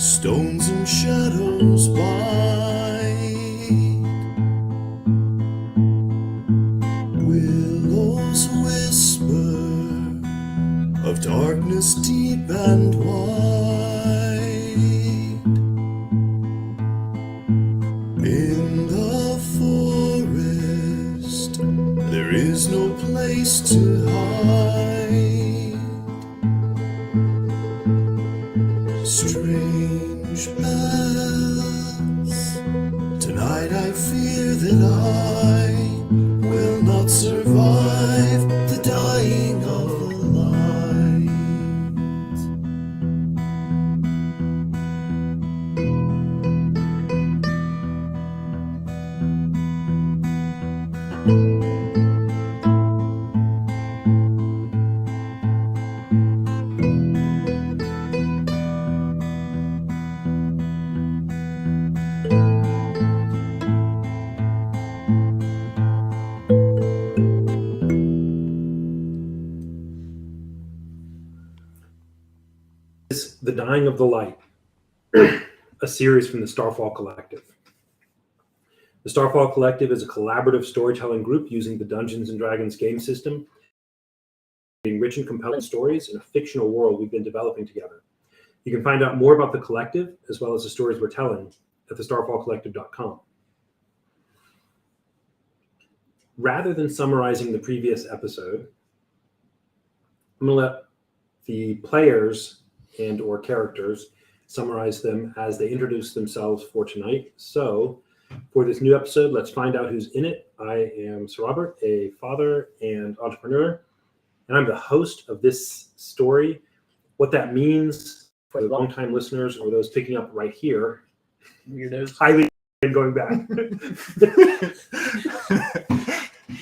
Stones and shadows bite, willows whisper of darkness deep and wide. In the forest there is no place to hide. Strange paths, tonight I fear that I will not survive the dying of the light. The Dying of the Light, a series from the Starfall Collective. The Starfall Collective is a collaborative storytelling group using the Dungeons & Dragons game system, creating rich and compelling stories in a fictional world we've been developing together. You can find out more about the collective, as well as the stories we're telling, at thestarfallcollective.com. Rather than summarizing the previous episode, I'm going to let the players and or characters summarize them as they introduce themselves for tonight. So for this new episode, let's find out who's in it. I am Sir Robert, a father and entrepreneur, and I'm the host of this story. What that means for the longtime listeners or those picking up right here, Weirdos. highly going back,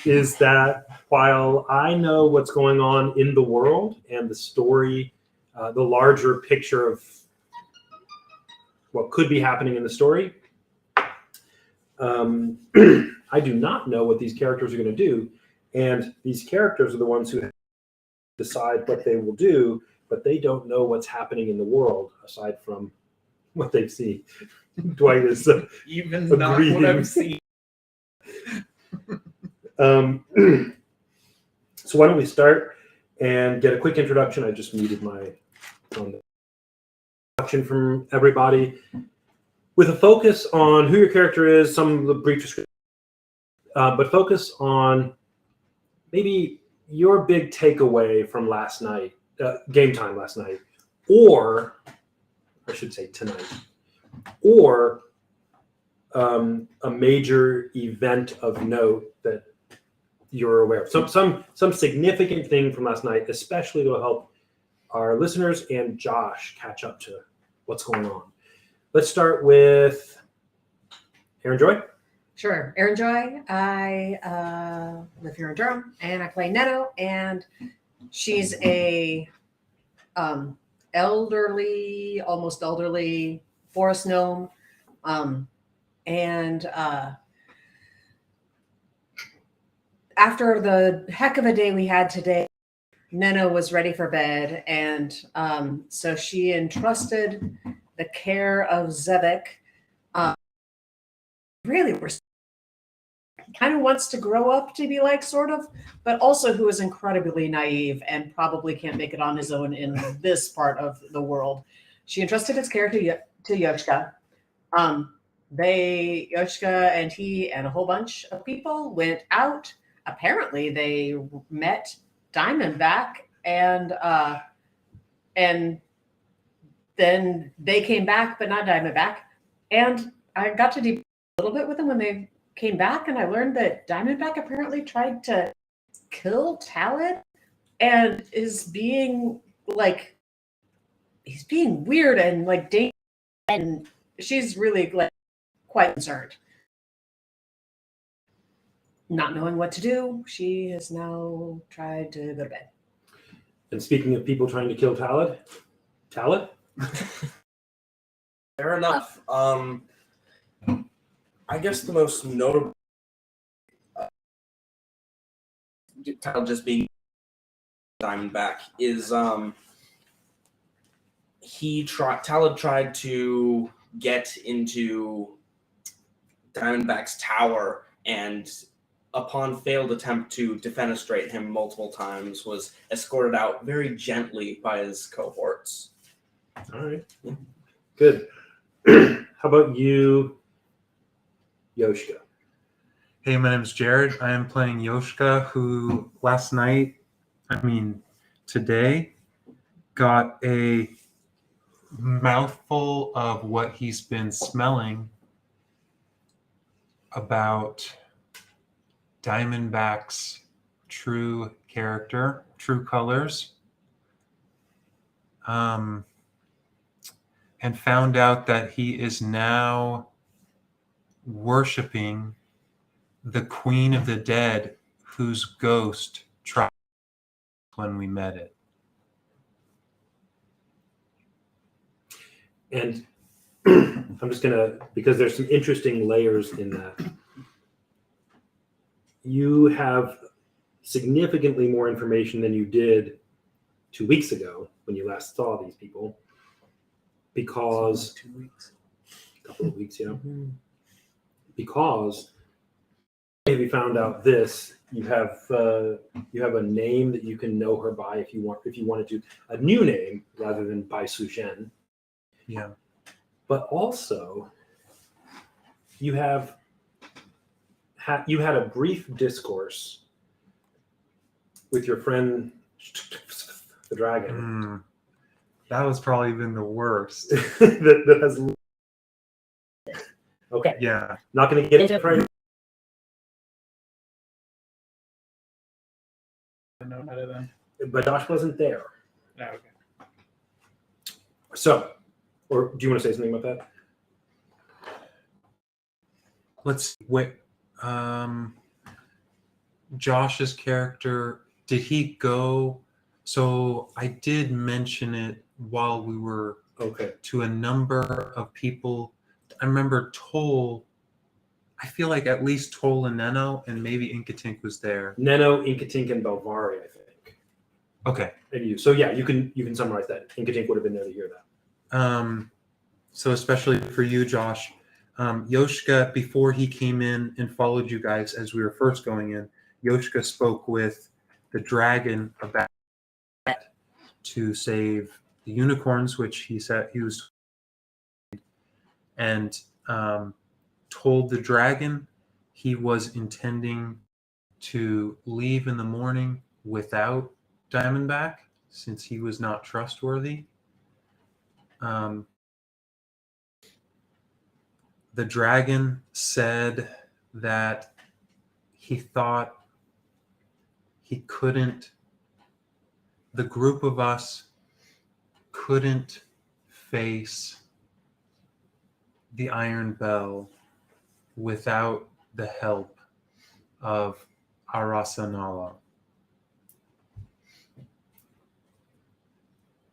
is that while I know what's going on in the world and the story, the larger picture of what could be happening in the story, I do not know what these characters are going to do. And these characters are the ones who decide what they will do, but they don't know what's happening in the world aside from what they've seen. Dwight is even not what I've seen. So why don't we start and get a quick introduction? I just muted my introduction from everybody with a focus on who your character is, some of the brief description, but focus on maybe your big takeaway from last night, game time last night, or I should say tonight, or a major event of note that you're aware of. Some significant thing from last night, especially to help our listeners and Josh catch up to what's going on. Let's start with Aaron Joy. Sure. Aaron Joy. I live here in Durham, and I play Netto, and she's a almost elderly forest gnome. After the heck of a day we had today, Neno was ready for bed, and so she entrusted the care of Zevik. Really, we're kind of wants to grow up to be like, sort of, but also who is incredibly naive and probably can't make it on his own in this part of the world. She entrusted his care to Yoshka. Yoshka and he and a whole bunch of people went out. Apparently, they met Diamondback, and then they came back, but not Diamondback. And I got to deep a little bit with them when they came back, and I learned that Diamondback apparently tried to kill Talon and is being like, he's being weird and like dangerous, and she's really like quite concerned. Not knowing what to do, she has now tried to go to bed. And speaking of people trying to kill Talon? Fair enough. I guess the most notable just being Diamondback is Talib tried to get into Diamondback's tower, and upon failed attempt to defenestrate him multiple times, was escorted out very gently by his cohorts. All right. Good. How about you, Yoshka? Hey, my name's Jared. I am playing Yoshka, who today, got a mouthful of what he's been smelling about Diamondback's true character, true colors, and found out that he is now worshiping the Queen of the Dead, whose ghost tried when we met it. And I'm just gonna, because there's some interesting layers in that. You have significantly more information than you did 2 weeks ago when you last saw these people, because 2 weeks, a couple of weeks, because maybe found out this. You have a name that you can know her by if you wanted to, a new name rather than by Sushen. Yeah. But also, you had a brief discourse with your friend, the dragon. That was probably been the worst. that has. Okay. Yeah. Not going to get into it right now. I know better than. But Josh wasn't there. No, okay. So, or do you want to say something about that? Let's wait. Josh's character, did he go? So I did mention it while we were to a number of people. I remember Toll. I feel like at least Toll and Neno, and maybe Inkatink was there. Neno, Inkatink, and Belvari, I think. Okay. And you. So yeah, you can summarize that. Inkatink would have been there to hear that. So especially for you, Josh, Yoshka, before he came in and followed you guys as we were first going in, Yoshka spoke with the dragon about to save the unicorns, which he said he was, and told the dragon he was intending to leave in the morning without Diamondback since he was not trustworthy. The dragon said that he thought he couldn't, the group of us couldn't face the Iron Bell without the help of Arasanala,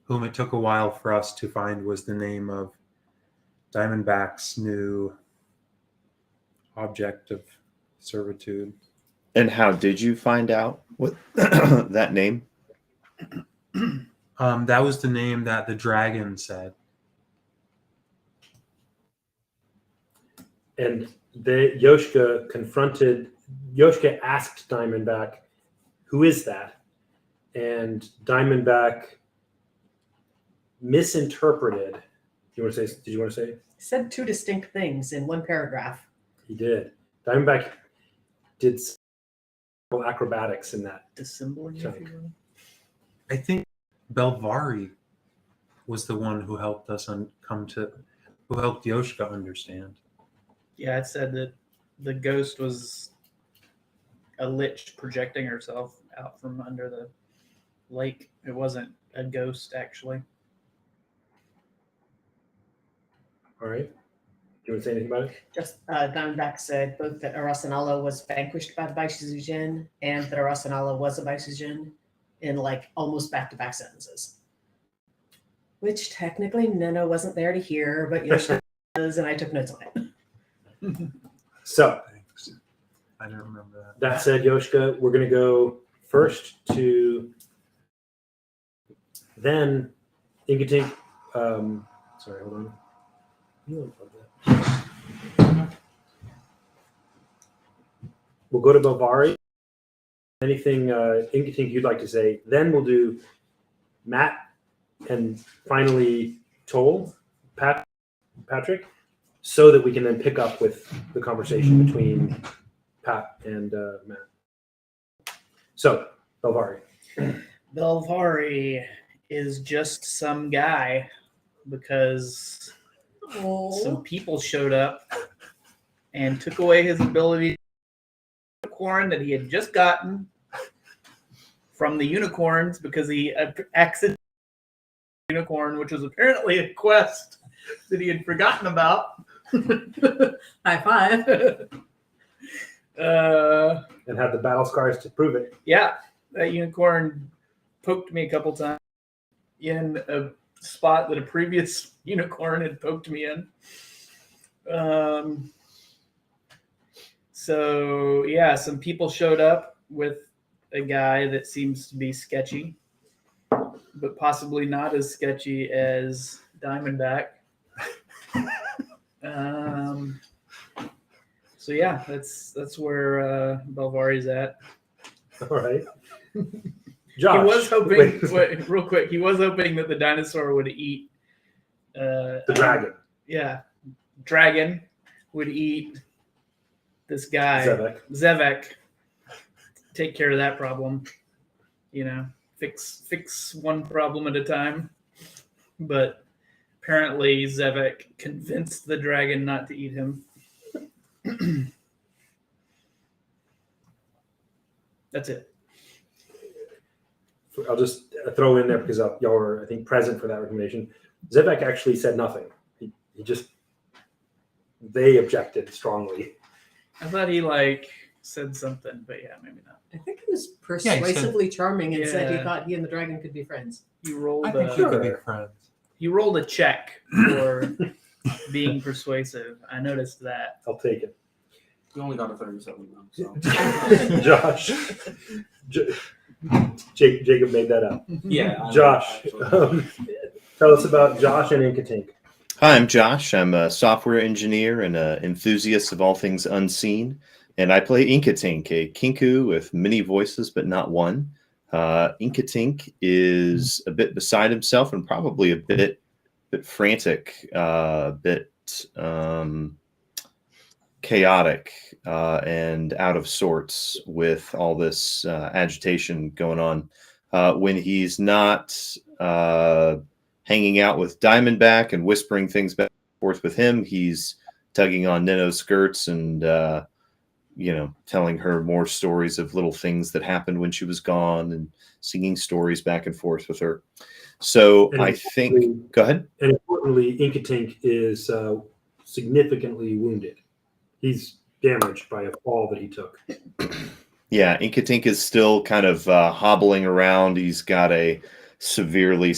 whom it took a while for us to find was the name of Diamondback's new object of servitude. And how did you find out what that name? That was the name that the dragon said. And Yoshka asked Diamondback, who is that? And Diamondback misinterpreted. Did you want to say? Said two distinct things in one paragraph. He did. Diamondback did acrobatics in that. Dissembling, if you will. I think Belvari was the one who helped us who helped Yoshka understand. Yeah, it said that the ghost was a lich projecting herself out from under the lake. It wasn't a ghost, actually. All right. Do you want to say anything about it? Just Diamondback said both that Arasanala was vanquished by the Baishizujin and that Arasanala was a Baishijin in like almost back-to-back sentences. Which technically Neno wasn't there to hear, but Yoshka was, and I took notes on it. So, I don't remember that. That said, Yoshka, we're going to go first to then Inkatink. Sorry, hold on. You unplug that. We'll go to Belvari. Anything, Inkatink, you'd like to say? Then we'll do Matt, and finally Patrick, so that we can then pick up with the conversation between Pat and Matt. So, Belvari. Belvari is just some guy because some people showed up and took away his ability to unicorn that he had just gotten from the unicorns because he accidentally unicorn, which was apparently a quest that he had forgotten about. High five. And have the battle scars to prove it. Yeah, that unicorn poked me a couple times in a spot that a previous unicorn had poked me in. So yeah, some people showed up with a guy that seems to be sketchy, but possibly not as sketchy as Diamondback. So yeah, that's where Belvari's at. All right. Josh. He was hoping, wait. real quick, he was hoping that the dinosaur would eat The dragon. Yeah, dragon would eat this guy, Zevek. Take care of that problem. Fix one problem at a time. But apparently Zevek convinced the dragon not to eat him. That's it. I'll just throw in there because y'all were, I think, present for that recommendation. Zevek actually said nothing. They objected strongly. I thought he said something, but yeah, maybe not. I think he was persuasively charming and said he Yeah. thought he and the dragon could be friends. He rolled I think you could be friends. he rolled a check for being persuasive. I noticed that. I'll take it. We only got a 37 though. So. Josh. Jacob made that up. Yeah. Josh. Tell us about Josh and Inkatink. Hi, I'm Josh. I'm a software engineer and an enthusiast of all things unseen. And I play Inkatink, a kinku with many voices, but not one. Inkatink is a bit beside himself and probably a bit frantic, chaotic, and out of sorts with all this agitation going on. When he's not hanging out with Diamondback and whispering things back and forth with him, he's tugging on Nino's skirts and telling her more stories of little things that happened when she was gone and singing stories back and forth with her. So And I think, go ahead. And importantly, Inkatink is significantly wounded. He's damaged by a fall that he took. Yeah, Inkatink is still kind of hobbling around. He's got a severely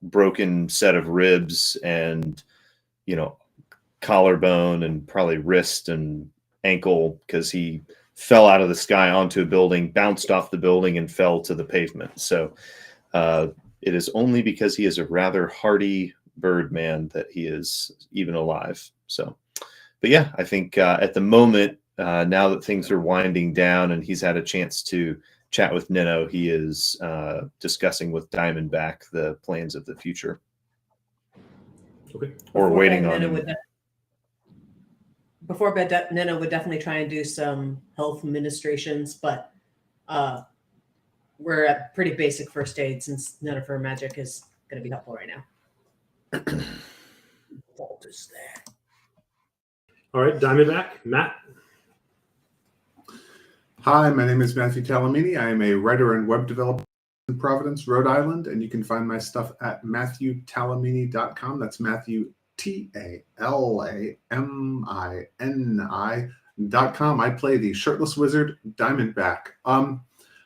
broken set of ribs and, collarbone and probably wrist and ankle because he fell out of the sky onto a building, bounced off the building, and fell to the pavement. So it is only because he is a rather hardy bird man that he is even alive. So, but yeah, I think at the moment, now that things are winding down and he's had a chance to chat with Nino, he is discussing with Diamondback the plans of the future. Okay. Or waiting on him. Before bed, Nina would definitely try and do some health ministrations, but we're at pretty basic first aid since none of her magic is going to be helpful right now. Fault is there. All right, Diamondback, Matt. Hi, my name is Matthew Talamini. I am a writer and web developer in Providence, Rhode Island, and you can find my stuff at MatthewTalamini.com. That's Matthew TALAMINI.com. I play the shirtless wizard Diamondback.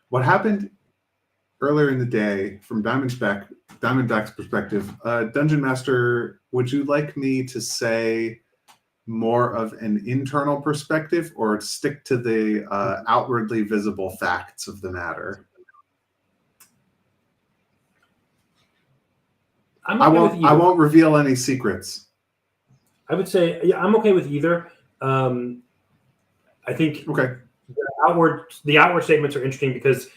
What happened earlier in the day from Diamondback's perspective, Dungeon Master, would you like me to say more of an internal perspective or stick to the outwardly visible facts of the matter? I'm I okay won't. with either. I won't reveal any secrets. I would say, yeah, I'm okay with either. I think Okay. the outward statements are interesting because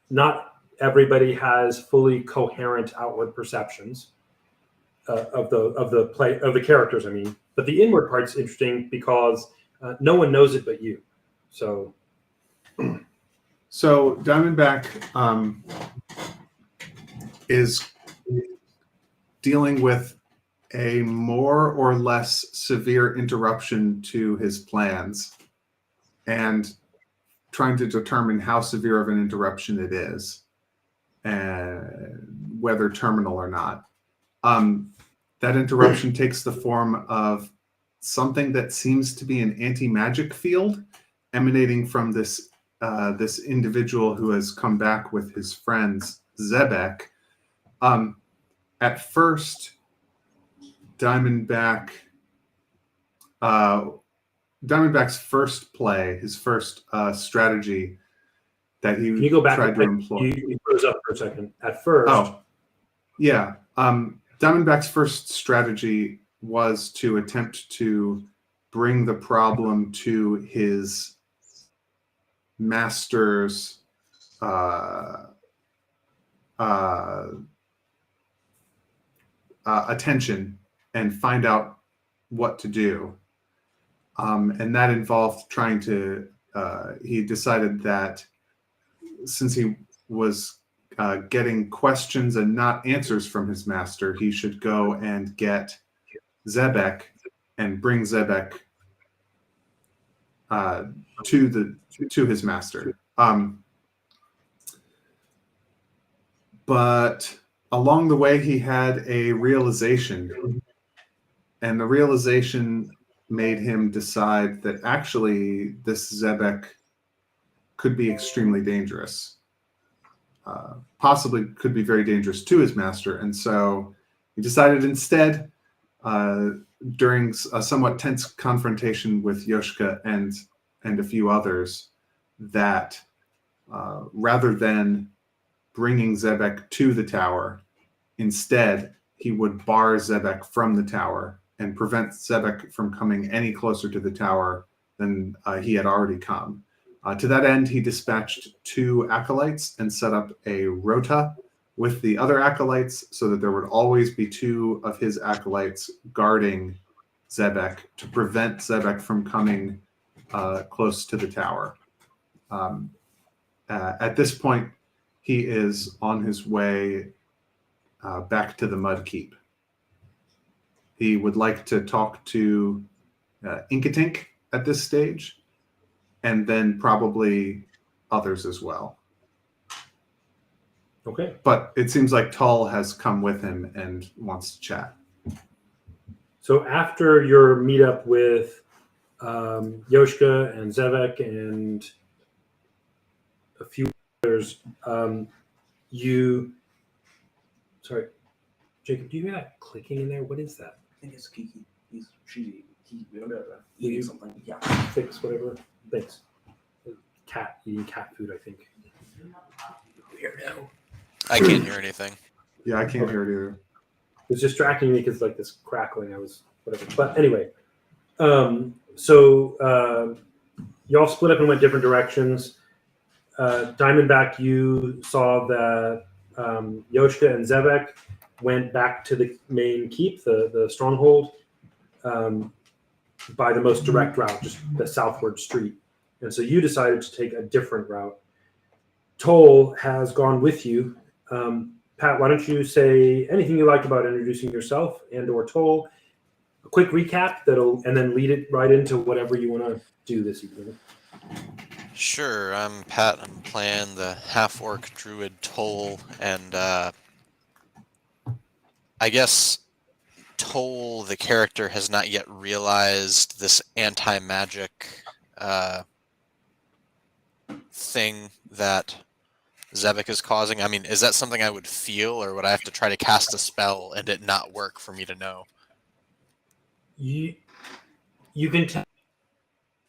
not everybody has fully coherent outward perceptions of the characters. I mean, but the inward part's interesting because no one knows it but you. So Diamondback is dealing with a more or less severe interruption to his plans and trying to determine how severe of an interruption it is and whether terminal or not. That interruption takes the form of something that seems to be an anti-magic field emanating from this individual who has come back with his friends Zebek. At first, Diamondback's first play, his first strategy that he can you go back? tried to employ. You froze up for a second. At first, Oh, yeah. Diamondback's first strategy was to attempt to bring the problem to his master's attention and find out what to do. And that involved trying to, he decided that since he was getting questions and not answers from his master, he should go and get Zebek and bring Zebek to his master. But along the way, he had a realization, and the realization made him decide that actually this Zebek could be extremely dangerous. Possibly could be very dangerous to his master. And so he decided instead, during a somewhat tense confrontation with Yoshka and a few others, that rather than bringing Zebek to the tower, instead he would bar Zebek from the tower and prevent Zebek from coming any closer to the tower than he had already come. To that end, he dispatched 2 acolytes and set up a rota with the other acolytes so that there would always be 2 of his acolytes guarding Zebek to prevent Zebek from coming close to the tower. At this point, he is on his way back to the Mudkeep. He would like to talk to Inkatink at this stage, and then probably others as well. okay. But it seems like Tull has come with him and wants to chat. So after your meetup with Yoshka and Zevek and a few others, sorry, Jacob, do you hear that clicking in there? What is that? I think it's Kiki. She's Eating something. Yeah. Fix whatever. Thanks. Cat eating cat food, I think. Weirdo. I can't hear anything. Yeah, I can't hear it either. It was distracting me because like this crackling. I was whatever. But anyway, so y'all split up and went different directions. Diamondback, you saw that Yoshka and Zevek went back to the main keep, the stronghold, by the most direct route, just the southward street. And so you decided to take a different route. Toll has gone with you. Pat, why don't you say anything you like about introducing yourself and or Toll? A quick recap and then lead it right into whatever you want to do this evening. Sure, I'm Pat. I'm playing the half-orc druid Toll, and I guess Toll, the character, has not yet realized this anti-magic thing that Zebek is causing. I mean, is that something I would feel, or would I have to try to cast a spell and it not work for me to know? You can tell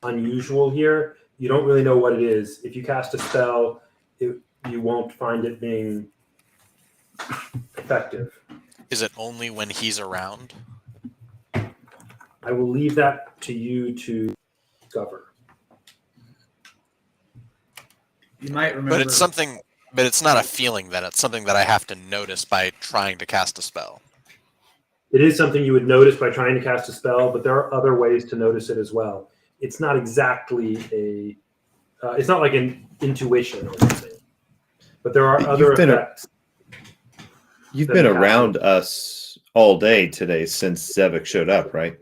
unusual here. You don't really know what it is. If you cast a spell, you won't find it being effective. Is it only when he's around? I will leave that to you to discover. You might remember. But it's something. But it's not a feeling then. It's something that I have to notice by trying to cast a spell. It is something you would notice by trying to cast a spell, but there are other ways to notice it as well. It's not exactly a. It's not like an intuition or something, but there are other effects. You've been around us all day today since Zevik showed up, right?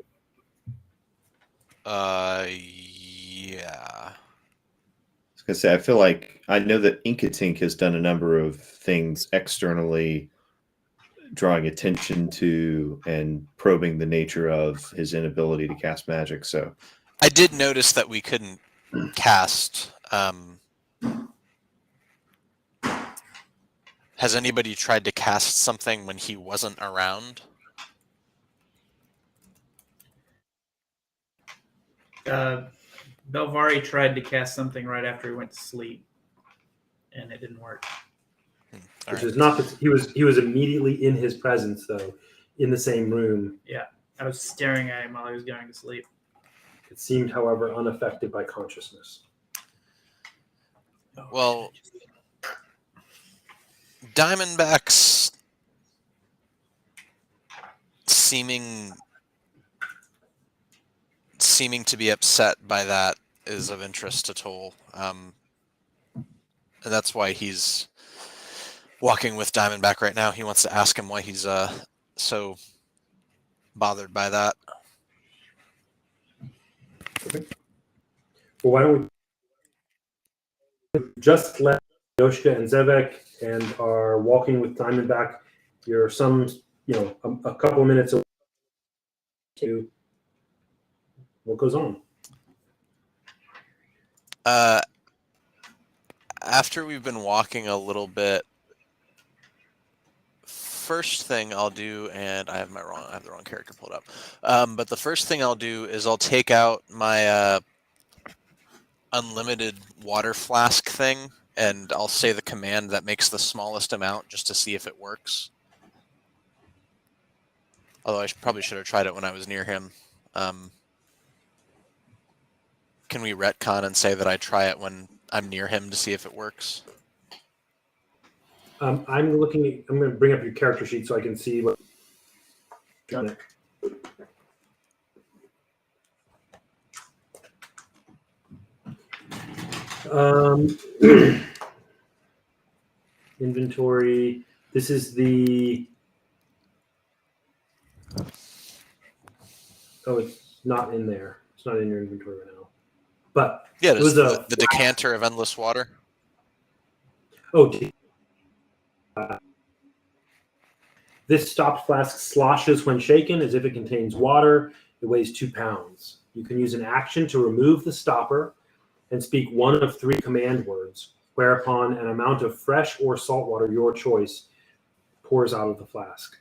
Yeah. I was gonna say, I feel like I know that Inkatink has done a number of things externally, drawing attention to and probing the nature of his inability to cast magic. So I did notice that we couldn't cast. Has anybody tried to cast something when he wasn't around? Belvari tried to cast something right after he went to sleep, and it didn't work. Which is not that he was immediately in his presence though, in the same room. Yeah, I was staring at him while he was going to sleep. It seemed, however, unaffected by consciousness. Well, Diamondback's seeming to be upset by that is of interest to Toll. And that's why he's walking with Diamondback right now. He wants to ask him why he's so bothered by that. Okay. Well, why don't we just let Yoshka and Zevek and are walking with Diamondback. You're a couple of minutes away to what goes on. After we've been walking a little bit, first thing I'll do, and I have the wrong character pulled up. But the first thing I'll do is I'll take out my unlimited water flask thing, and I'll say the command that makes the smallest amount just to see if it works. Although I probably should have tried it when I was near him. Can we retcon and say that I try it when I'm near him to see if it works? I'm going to bring up your character sheet so I can see what. Inventory. This is the. Oh, it's not in there. It's not in your inventory right now. But yeah, it was the decanter of endless water. Oh, this stopped flask sloshes when shaken as if it contains water. It weighs 2 pounds. You can use an action to remove the stopper and speak one of 3 command words, whereupon an amount of fresh or salt water, your choice, pours out of the flask.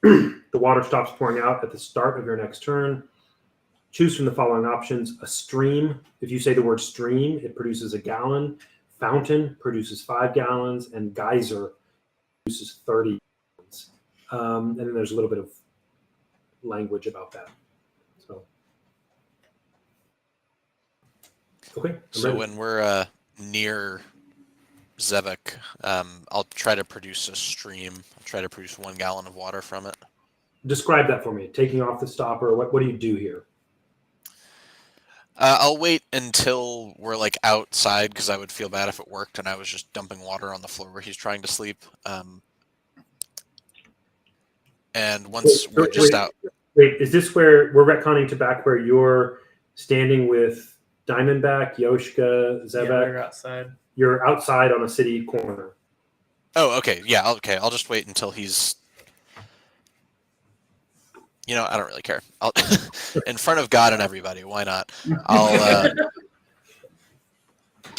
The water stops pouring out at the start of your next turn. Choose from the following options. A stream. If you say the word stream, it produces a gallon. Fountain produces 5 gallons, and geyser produces 30 gallons. And then there's a little bit of language about that. So, okay. So when we're near Zevik, I'll try to produce a stream. I'll try to produce 1 gallon of water from it. Describe that for me. Taking off the stopper. What do you do here? I'll wait until we're like outside because I would feel bad if it worked and I was just dumping water on the floor where he's trying to sleep. And once we're just out. Wait, is this where we're retconning to back where you're standing with Diamondback, Yoshka, Zevek? Yeah, we're outside. You're outside on a city corner. Oh, okay. Yeah, okay. I'll just wait until he's. I don't really care. I'll in front of God and everybody. Why not? I'll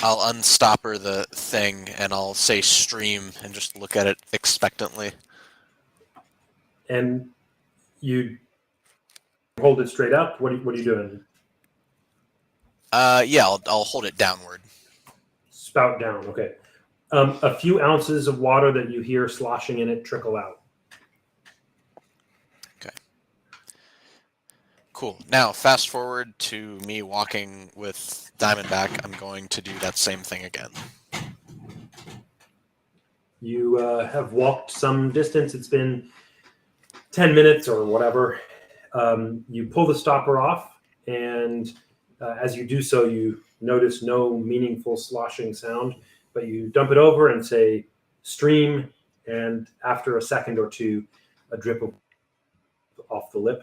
unstopper the thing and I'll say stream and just look at it expectantly. And you hold it straight up. What are you doing? Yeah, I'll hold it downward. Spout down. Okay. A few ounces of water that you hear sloshing in it trickle out. Cool. Now, fast forward to me walking with Diamondback. I'm going to do that same thing again. You have walked some distance. It's been 10 minutes or whatever. You pull the stopper off, and as you do so, you notice no meaningful sloshing sound, but you dump it over and say stream, and after a second or two, a drip off the lip,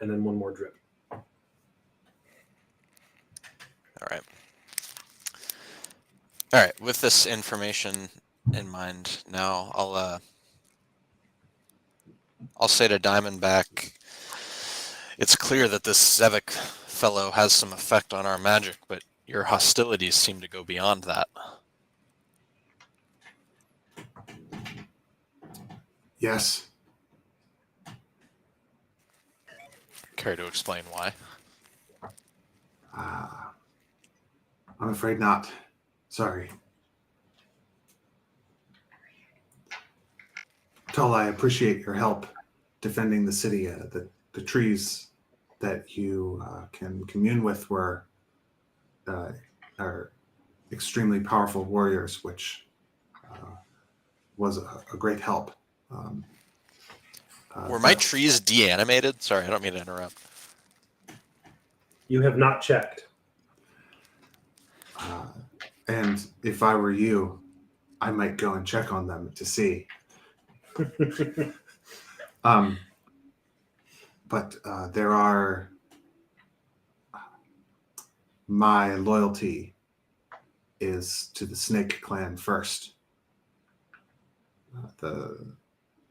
and then one more drip. All right. All right. With this information in mind, now I'll say to Diamondback, it's clear that this Zevik fellow has some effect on our magic, but your hostilities seem to go beyond that. Yes. Care to explain why? I'm afraid not. Sorry. Tull, I appreciate your help defending the city. The trees that you can commune with are extremely powerful warriors, which was a great help. Were my trees de-animated? Sorry, I don't mean to interrupt. You have not checked. And if I were you, I might go and check on them to see. But there are my loyalty is to the Snake Clan first. The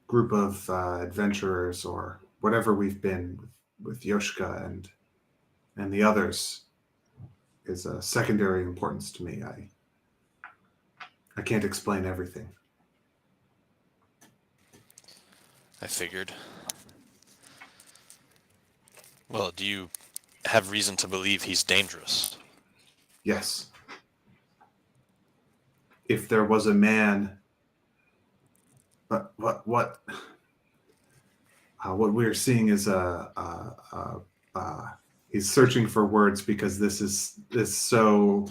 group of adventurers or whatever we've been with Yoshka and the others is a secondary importance to me. I can't explain everything. I figured. Well, do you have reason to believe he's dangerous? Yes. If there was a man, but what we're seeing is he's searching for words because this is so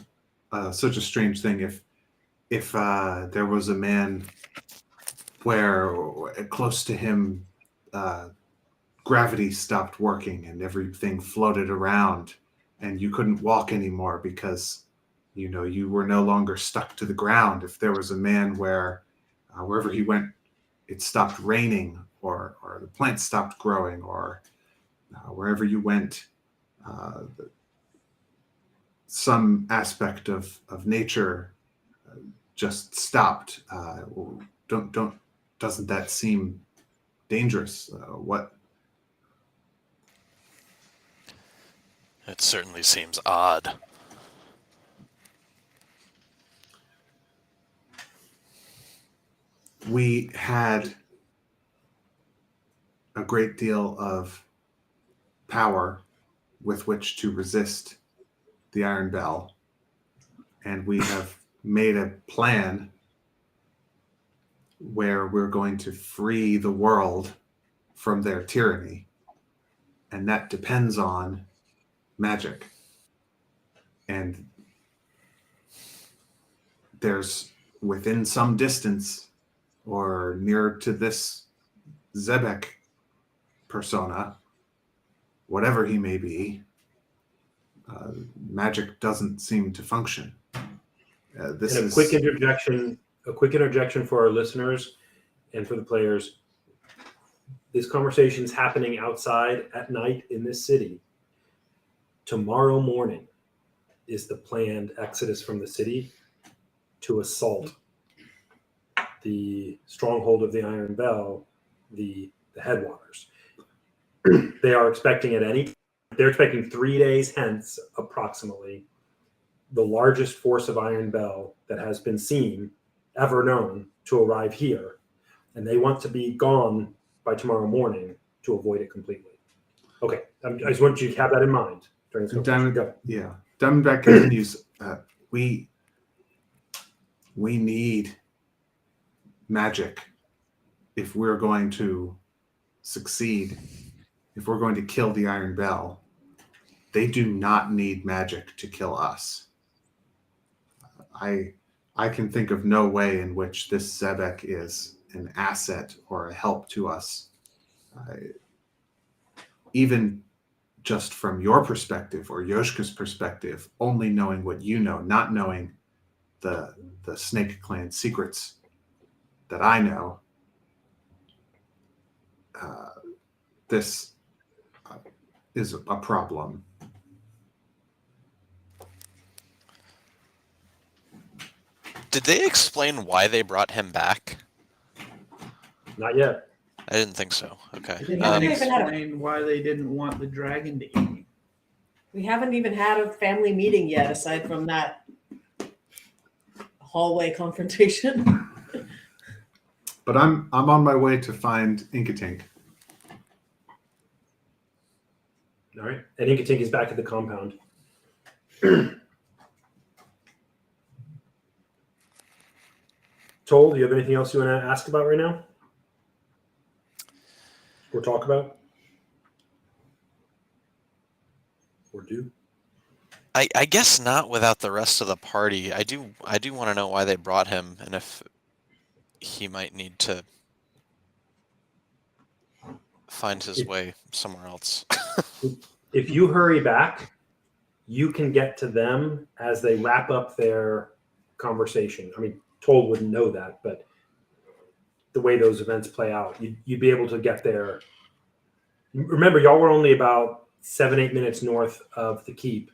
such a strange thing. If there was a man where close to him gravity stopped working and everything floated around and you couldn't walk anymore because you were no longer stuck to the ground. If there was a man where wherever he went it stopped raining or the plants stopped growing or wherever you went some aspect of nature just stopped. Doesn't that seem dangerous? It certainly seems odd. We had a great deal of power with which to resist the Iron Bell, and we have made a plan where we're going to free the world from their tyranny, and that depends on magic. And there's within some distance or near to this Zebek persona, whatever he may be, magic doesn't seem to function. This and is quick interjection for our listeners and for the players. This conversation's happening outside at night in this city. Tomorrow morning is the planned exodus from the city to assault the stronghold of the Iron Bell, the headwaters. They are expecting they're expecting 3 days hence, approximately, the largest force of Iron Bell that has been seen, ever known, to arrive here. And they want to be gone by tomorrow morning to avoid it completely. Okay, I just want you to have that in mind during this conversation. Diamondback continues. We need magic if we're going to succeed. If we're going to kill the Iron Bell, they do not need magic to kill us. I can think of no way in which this Zebek is an asset or a help to us. Even just from your perspective or Yoshka's perspective, only knowing what you know, not knowing the Snake Clan secrets that I know, this is a problem. Did they explain why they brought him back? Not yet. I didn't think so. Okay. They Yeah, didn't even had a- explain why they didn't want the dragon to eat me. We haven't even had a family meeting yet, aside from that hallway confrontation. But I'm on my way to find Inkatink. All right. And Inkatink is back at the compound. Toll, do you have anything else you want to ask about right now? Or talk about? Or do? I guess not without the rest of the party. I do want to know why they brought him and if he might need to find his way somewhere else. If you hurry back, you can get to them as they wrap up their conversation. I mean, Toll wouldn't know that, but the way those events play out, you'd be able to get there. Remember, y'all were only about 7-8 minutes north of the keep,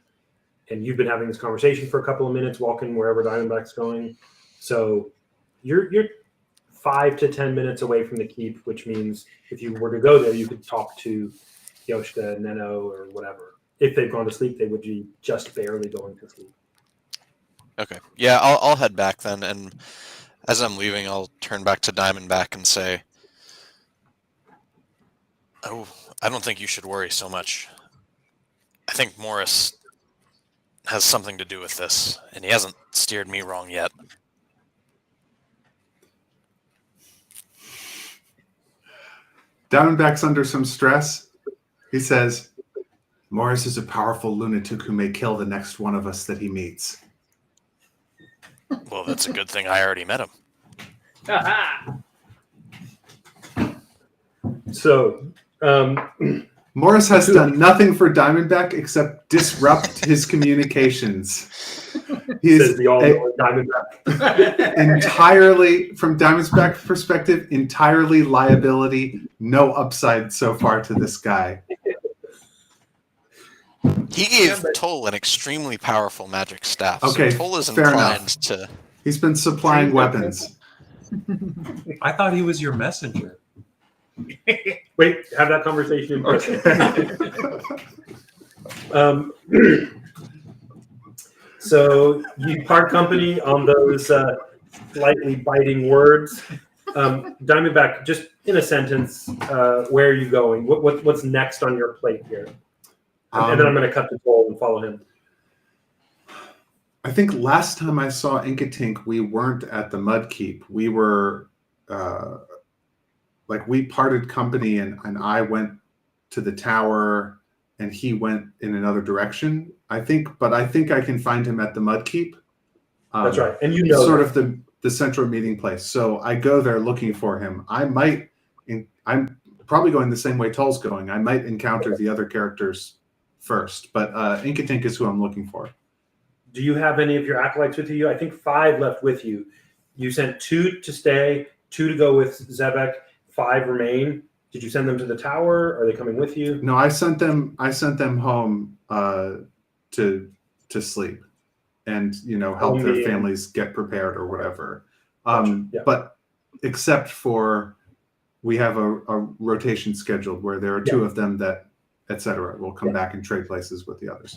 and you've been having this conversation for a couple of minutes, walking wherever Diamondback's going. So you're 5 to 10 minutes away from the keep, which means if you were to go there, you could talk to Yoshka, Neno, or whatever. If they've gone to sleep, they would be just barely going to sleep. Okay. Yeah, I'll head back then, and as I'm leaving, I'll turn back to Diamondback and say, "Oh, I don't think you should worry so much. I think Morris has something to do with this, and he hasn't steered me wrong yet." Diamondback's under some stress. He says, Morris is a powerful lunatic who may kill the next one of us that he meets. Well, that's a good thing I already met him. So, Morris has done nothing for Diamondback except disrupt his communications. He says is the all-knowing Diamondback. entirely, from Diamondback's perspective, entirely liability, no upside so far to this guy. He gave Toll an extremely powerful magic staff, Okay, so Toll is fair inclined enough. to... He's been supplying weapons. I thought he was your messenger. Wait, have that conversation in person. So you part company on those slightly biting words. Diamondback, just in a sentence, where are you going? What's next on your plate here? And then I'm going to cut the Toll and follow him. I think last time I saw Inkatink, we weren't at the Mudkeep. We were we parted company, and I went to the tower, and he went in another direction. I think I can find him at the Mudkeep. That's right, and you know sort of the central meeting place. So I go there looking for him. I'm probably going the same way Toll's going. I might encounter the other characters first, but Inkatink is who I'm looking for. Do you have any of your acolytes with you? I think 5 left with you. You sent 2 to stay, 2 to go with Zebek, 5 remain. Did you send them to the tower? Are they coming with you? No, I sent them home to sleep, and help their families get prepared or whatever. Gotcha. Yeah. But except for we have a rotation scheduled where there are 2 of them that, etc. will come back and trade places with the others.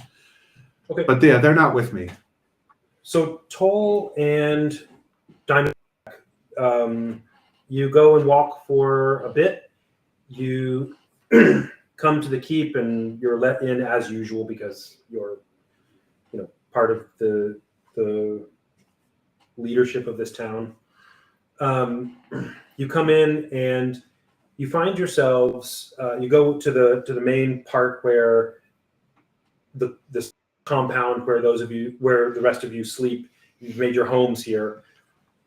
Okay. But yeah, they're not with me. So Toll and Diamondback, you go and walk for a bit. You come to the keep, and you're let in as usual because you're, part of the leadership of this town. You come in and you find yourselves. You go to the main part where this compound where the rest of you sleep. You've made your homes here.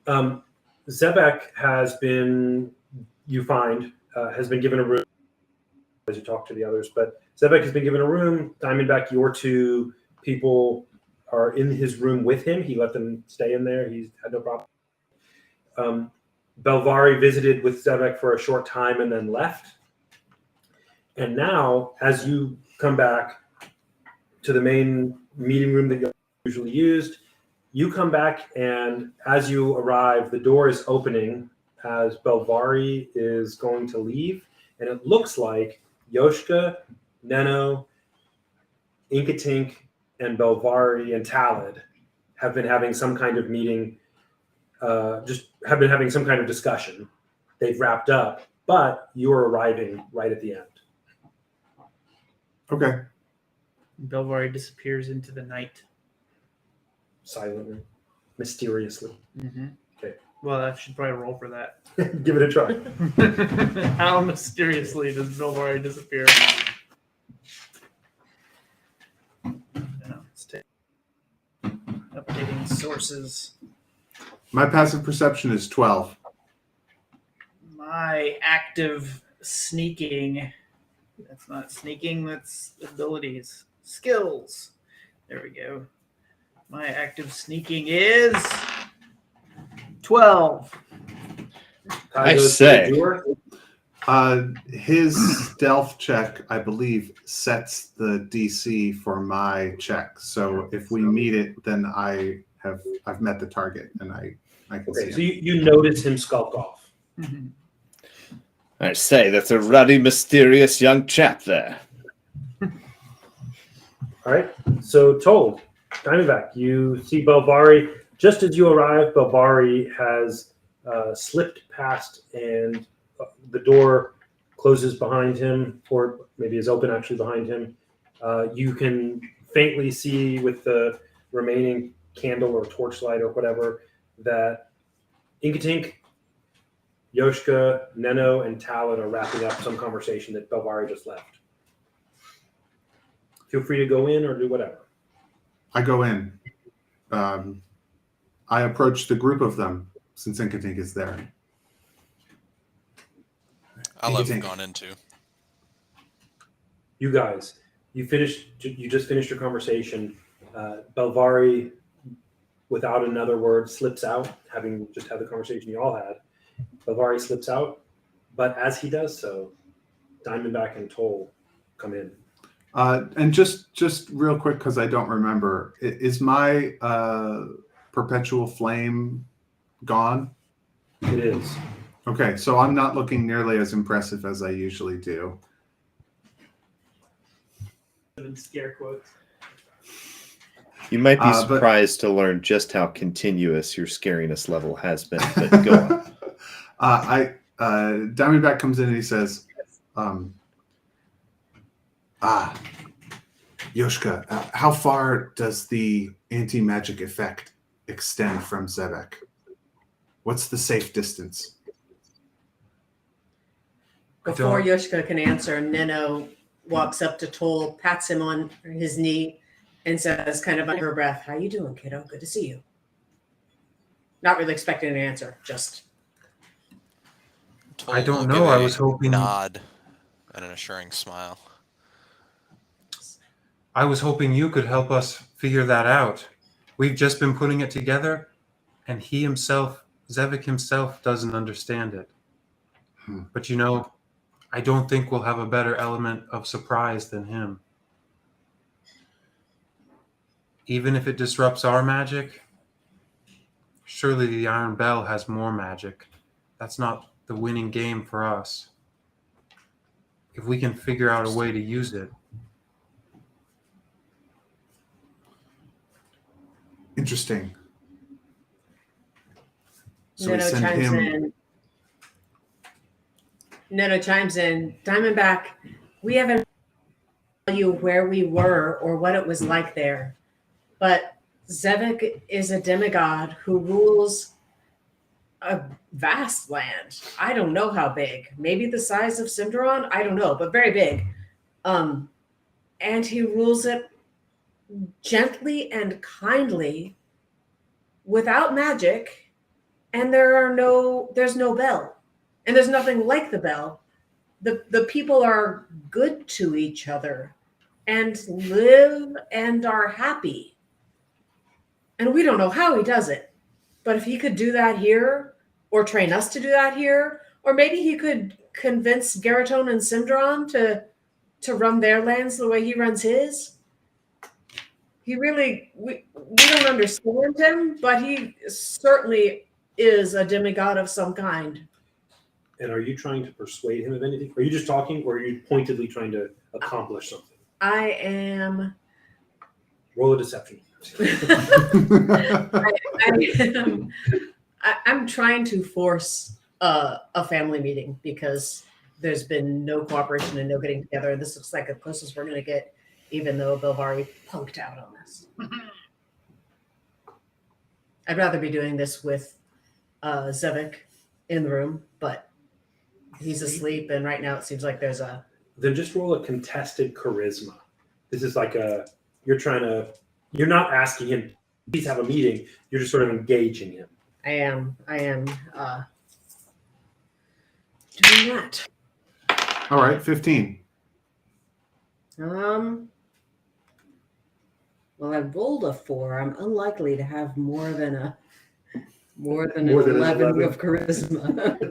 Zebek has been given a room as you talk to the others, but Zebek has been given a room. Diamondback, your two people are in his room with him. He let them stay in there. He's had no problem. Belvari visited with Zebek for a short time and then left. And now, as you come back to the main meeting room that you usually used, you come back, and as you arrive, the door is opening as Belvari is going to leave. And it looks like Yoshka, Neno, Inkatink, and Belvari and Talid have been having some kind of meeting, have been having some kind of discussion. They've wrapped up, but you're arriving right at the end. Okay. Belvari disappears into the night. Silently, mysteriously. Mm-hmm. Okay. Well, I should probably roll for that. Give it a try. How mysteriously does Belvari disappear? Updating sources. My passive perception is 12. My active sneaking. That's not sneaking, that's abilities. Skills. There we go. My active sneaking is 12. I say. His stealth check, I believe, sets the DC for my check. So if we meet it, then I've met the target, and I can Okay, see so him. you notice him skulk off. Mm-hmm. I say, that's a ruddy, mysterious young chap there. All right. So told, Diamondback, you see Belvari. Just as you arrive, Belvari has slipped past, and the door closes behind him, or maybe is open actually behind him. You can faintly see with the remaining candle or torchlight or whatever that Inkatink, Yoshka, Neno, and Talon are wrapping up some conversation that Belvari just left. Feel free to go in or do whatever. I go in. I approach the group of them since Inkatink is there. I'll have Inkatink. gone into. You guys, you just finished your conversation. Belvari, without another word, slips out, having just had the conversation you all had. Belvari slips out, but as he does so, Diamondback and Toll come in. And just real quick, because I don't remember, is my perpetual flame gone? It is. Okay, so I'm not looking nearly as impressive as I usually do. Scare quotes. You might be But- surprised to learn just how continuous your scariness level has been, but go on. Diamondback comes in and he says, Yoshka, how far does the anti-magic effect extend from Zebek? What's the safe distance? Before Yoshka can answer, Neno walks up to Toll, pats him on his knee, and says, kind of under her breath, "How you doing, kiddo? Good to see you." Not really expecting an answer, just. Toll I don't will know, give I a was hoping- nod and an assuring smile. I was hoping you could help us figure that out. We've just been putting it together, and he himself, Zevik himself, doesn't understand it. But you know, I don't think we'll have a better element of surprise than him. Even if it disrupts our magic, surely the Iron Bell has more magic. That's not the winning game for us. If we can figure out a way to use it. Interesting. So we Neno send chimes him. in. Neno chimes in. Diamondback, we haven't told you where we were or what it was like there, but Zevik is a demigod who rules a vast land. I don't know how big. Maybe the size of Cinderon? I don't know, but very big. And he rules it gently and kindly without magic, and there's no bell, and there's nothing like the bell. The people are good to each other and live and are happy. And we don't know how he does it. But if he could do that here, or train us to do that here, or maybe he could convince Garaton and Sindron to run their lands the way he runs his. He really, we don't understand him, but he certainly is a demigod of some kind. And are you trying to persuade him of anything? Are you just talking, or are you pointedly trying to accomplish something? I am. Roll a deception. I'm trying to force a family meeting because there's been no cooperation and no getting together. This looks like the closest we're going to get, even though Bilvari punked out on this. I'd rather be doing this with Zevik in the room, but he's asleep, and right now it seems like there's a... Then just roll a contested charisma. This is like you're not asking him, please have a meeting. You're just sort of engaging him. I am doing that. All right, 15. Well, I rolled a 4. I'm unlikely to have more than an 11 of charisma.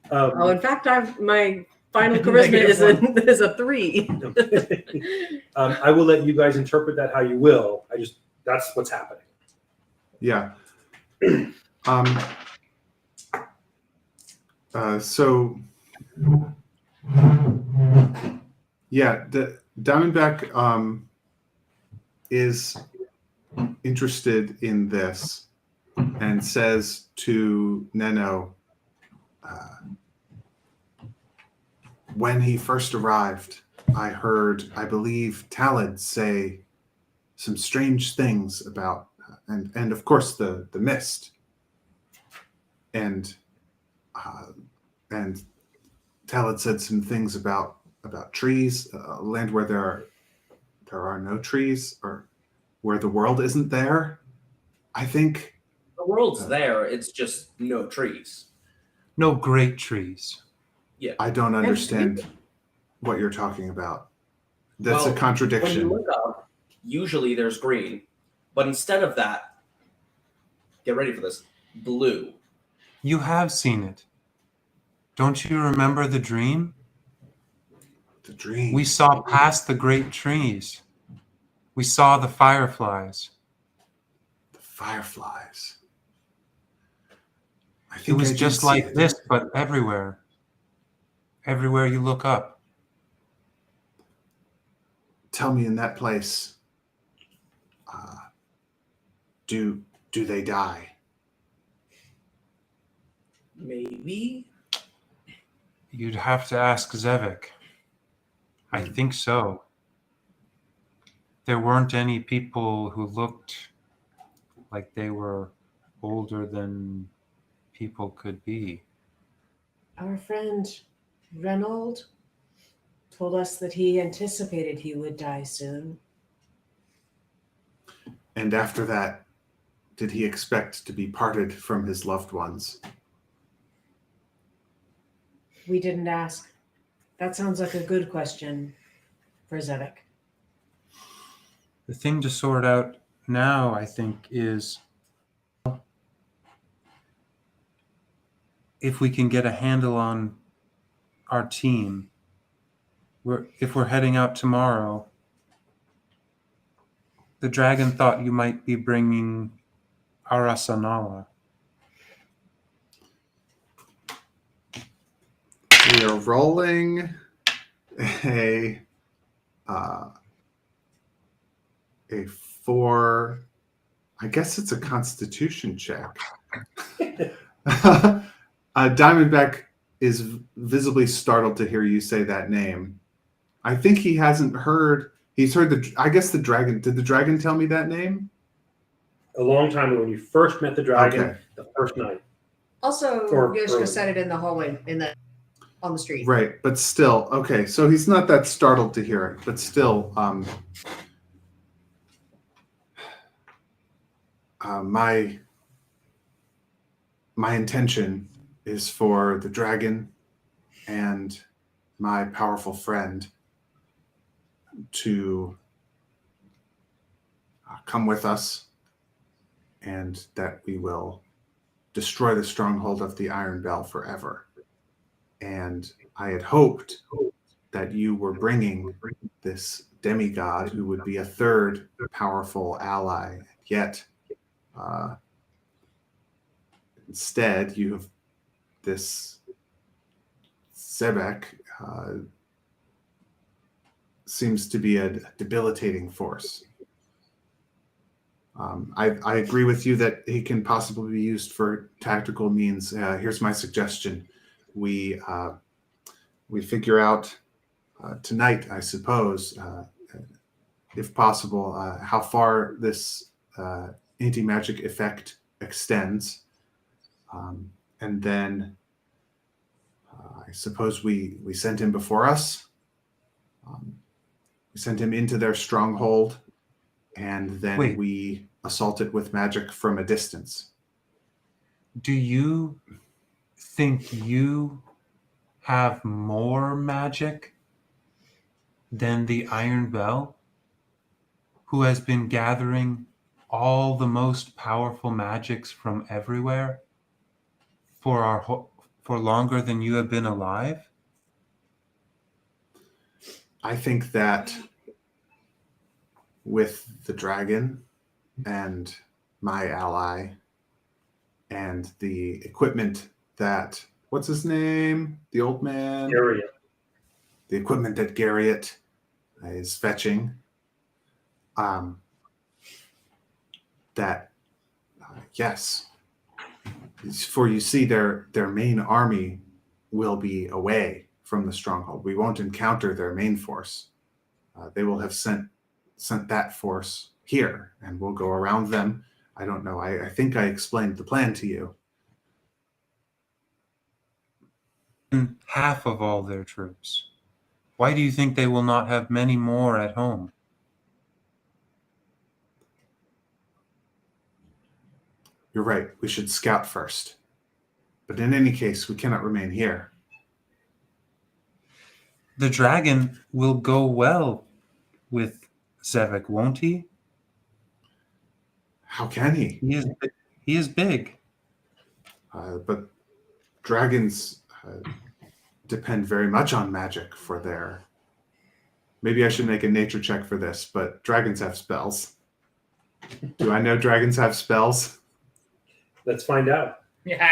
In fact, my final charisma is a 3. I will let you guys interpret that how you will. That's what's happening. Yeah. So, yeah, the Diamondback is interested in this and says to Neno, when he first arrived, I believe, Talid say some strange things about, and of course the mist, and Talid said some things about trees, a land where there are no trees, or where the world isn't there. I think The world's there, it's just no trees. No great trees. Yeah. I don't understand what you're talking about. That's a When you contradiction. look up, usually there's green, but instead of that, get ready for this, blue. You have seen it. Don't you remember the dream? The dream. We saw past the great trees. We saw the fireflies. The fireflies. I It think was I did just see like it. this, but everywhere. Everywhere you look up. Tell me, in that place, do they die? Maybe? You'd have to ask Zevik. I think so. There weren't any people who looked like they were older than people could be. Our friend Reynold told us that he anticipated he would die soon. And after that, did he expect to be parted from his loved ones? We didn't ask. That sounds like a good question for Zevik. The thing to sort out now, I think, is if we can get a handle on our team. If we're heading out tomorrow, the dragon thought you might be bringing Arasanawa. We are rolling a 4. I guess it's a Constitution check. Diamondback is visibly startled to hear you say that name. I think he hasn't heard. He's heard I guess the dragon. Did the dragon tell me that name? A long time ago, when you first met the dragon, Okay. the first night. Also, Or Yoshka early. said it in the hallway, on the street. Right, but still, okay. So he's not that startled to hear it, but still, my intention is for the dragon and my powerful friend to come with us, and that we will destroy the stronghold of the Iron Bell forever. And I had hoped that you were bringing this demigod who would be a third powerful ally. Yet, instead, you have this Zebek seems to be a debilitating force. I agree with you that he can possibly be used for tactical means. Here's my suggestion: we figure out tonight, I suppose, if possible, how far this anti-magic effect extends, and then I suppose we send him before us. We send him into their stronghold, and then we assault it with magic from a distance. Do you think you have more magic than the Iron Bell, who has been gathering all the most powerful magics from everywhere for longer than you have been alive? I think that with the dragon and my ally and the equipment that, what's his name? The old man? Area. The equipment that Garriott is fetching, that, yes, for you see, their main army will be away from the stronghold. We won't encounter their main force. They will have sent that force here, and we'll go around them. I don't know. I think I explained the plan to you. Half of all their troops. Why do you think they will not have many more at home? You're right. We should scout first. But in any case, we cannot remain here. The dragon will go well with Zevek, won't he? How can he? He is big. But dragons depend very much on magic for their... Maybe I should make a nature check for this, but dragons have spells. Do I know dragons have spells? Let's find out. Yeah.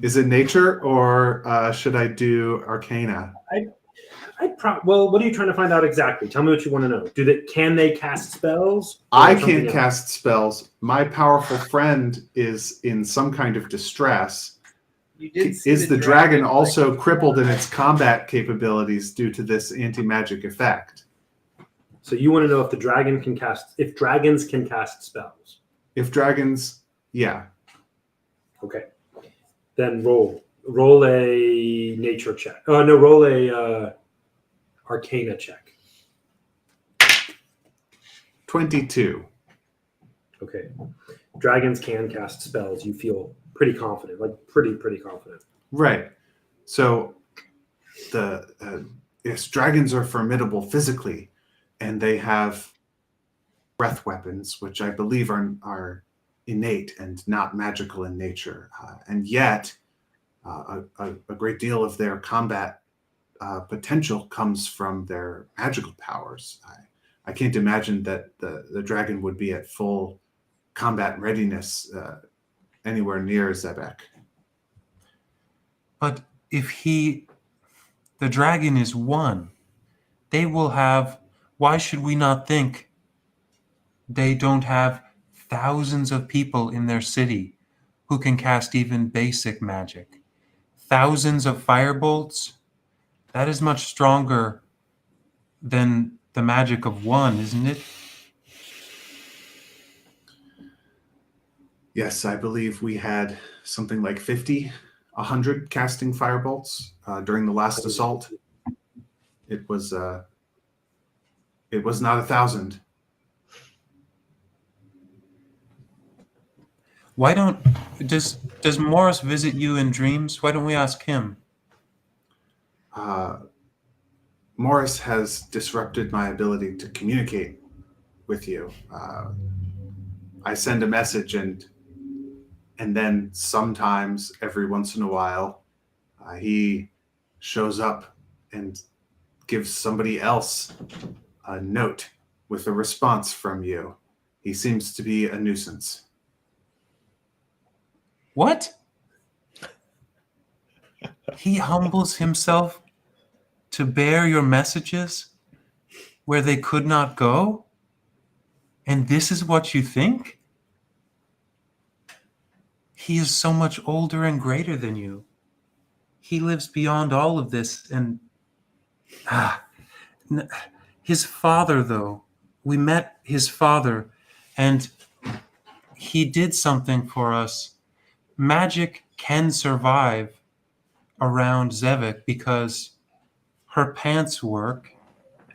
Is it nature, or should I do arcana? Well, what are you trying to find out exactly? Tell me what you want to know. Can they cast spells? I can't cast spells. My powerful friend is in some kind of distress. You did see Is the dragon also crippled in its combat capabilities due to this anti-magic effect? So you want to know if dragons can cast spells. If dragons, yeah. Okay. Then roll a nature check. Oh no, roll a arcana check. 22. Okay. Dragons can cast spells. You feel pretty confident, like pretty confident. Right. So yes, dragons are formidable physically, and they have breath weapons, which I believe are innate and not magical in nature. And yet, a great deal of their combat potential comes from their magical powers. I can't imagine that the dragon would be at full combat readiness anywhere near Zebek. But if the dragon is one, they will have, why should we not think they don't have thousands of people in their city who can cast even basic magic? Thousands of firebolts? That is much stronger than the magic of one, isn't it? Yes, I believe we had something like 50, 100 casting firebolts during the last assault. It was not 1,000. Why don't does Morris visit you in dreams? Why don't we ask him? Morris has disrupted my ability to communicate with you. I send a message, and then sometimes, every once in a while, he shows up and gives somebody else a note with a response from you. He seems to be a nuisance. What? He humbles himself to bear your messages where they could not go? And this is what you think? He is so much older and greater than you. He lives beyond all of this, and his father, though, we met his father, and he did something for us. Magic can survive around Zevik because her pants work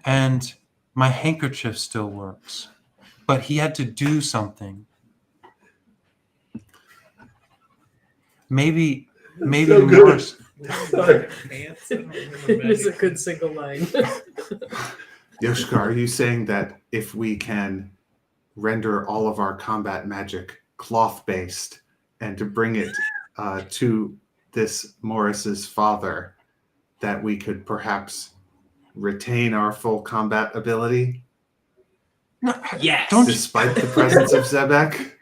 and my handkerchief still works. But he had to do something. Maybe So good. Morris. Sorry. It is a good single line. Yoshika, are you saying that if we can render all of our combat magic cloth-based and to bring it to this Morris's father, that we could perhaps retain our full combat ability No, Yes. Don't- despite the presence of Zebek?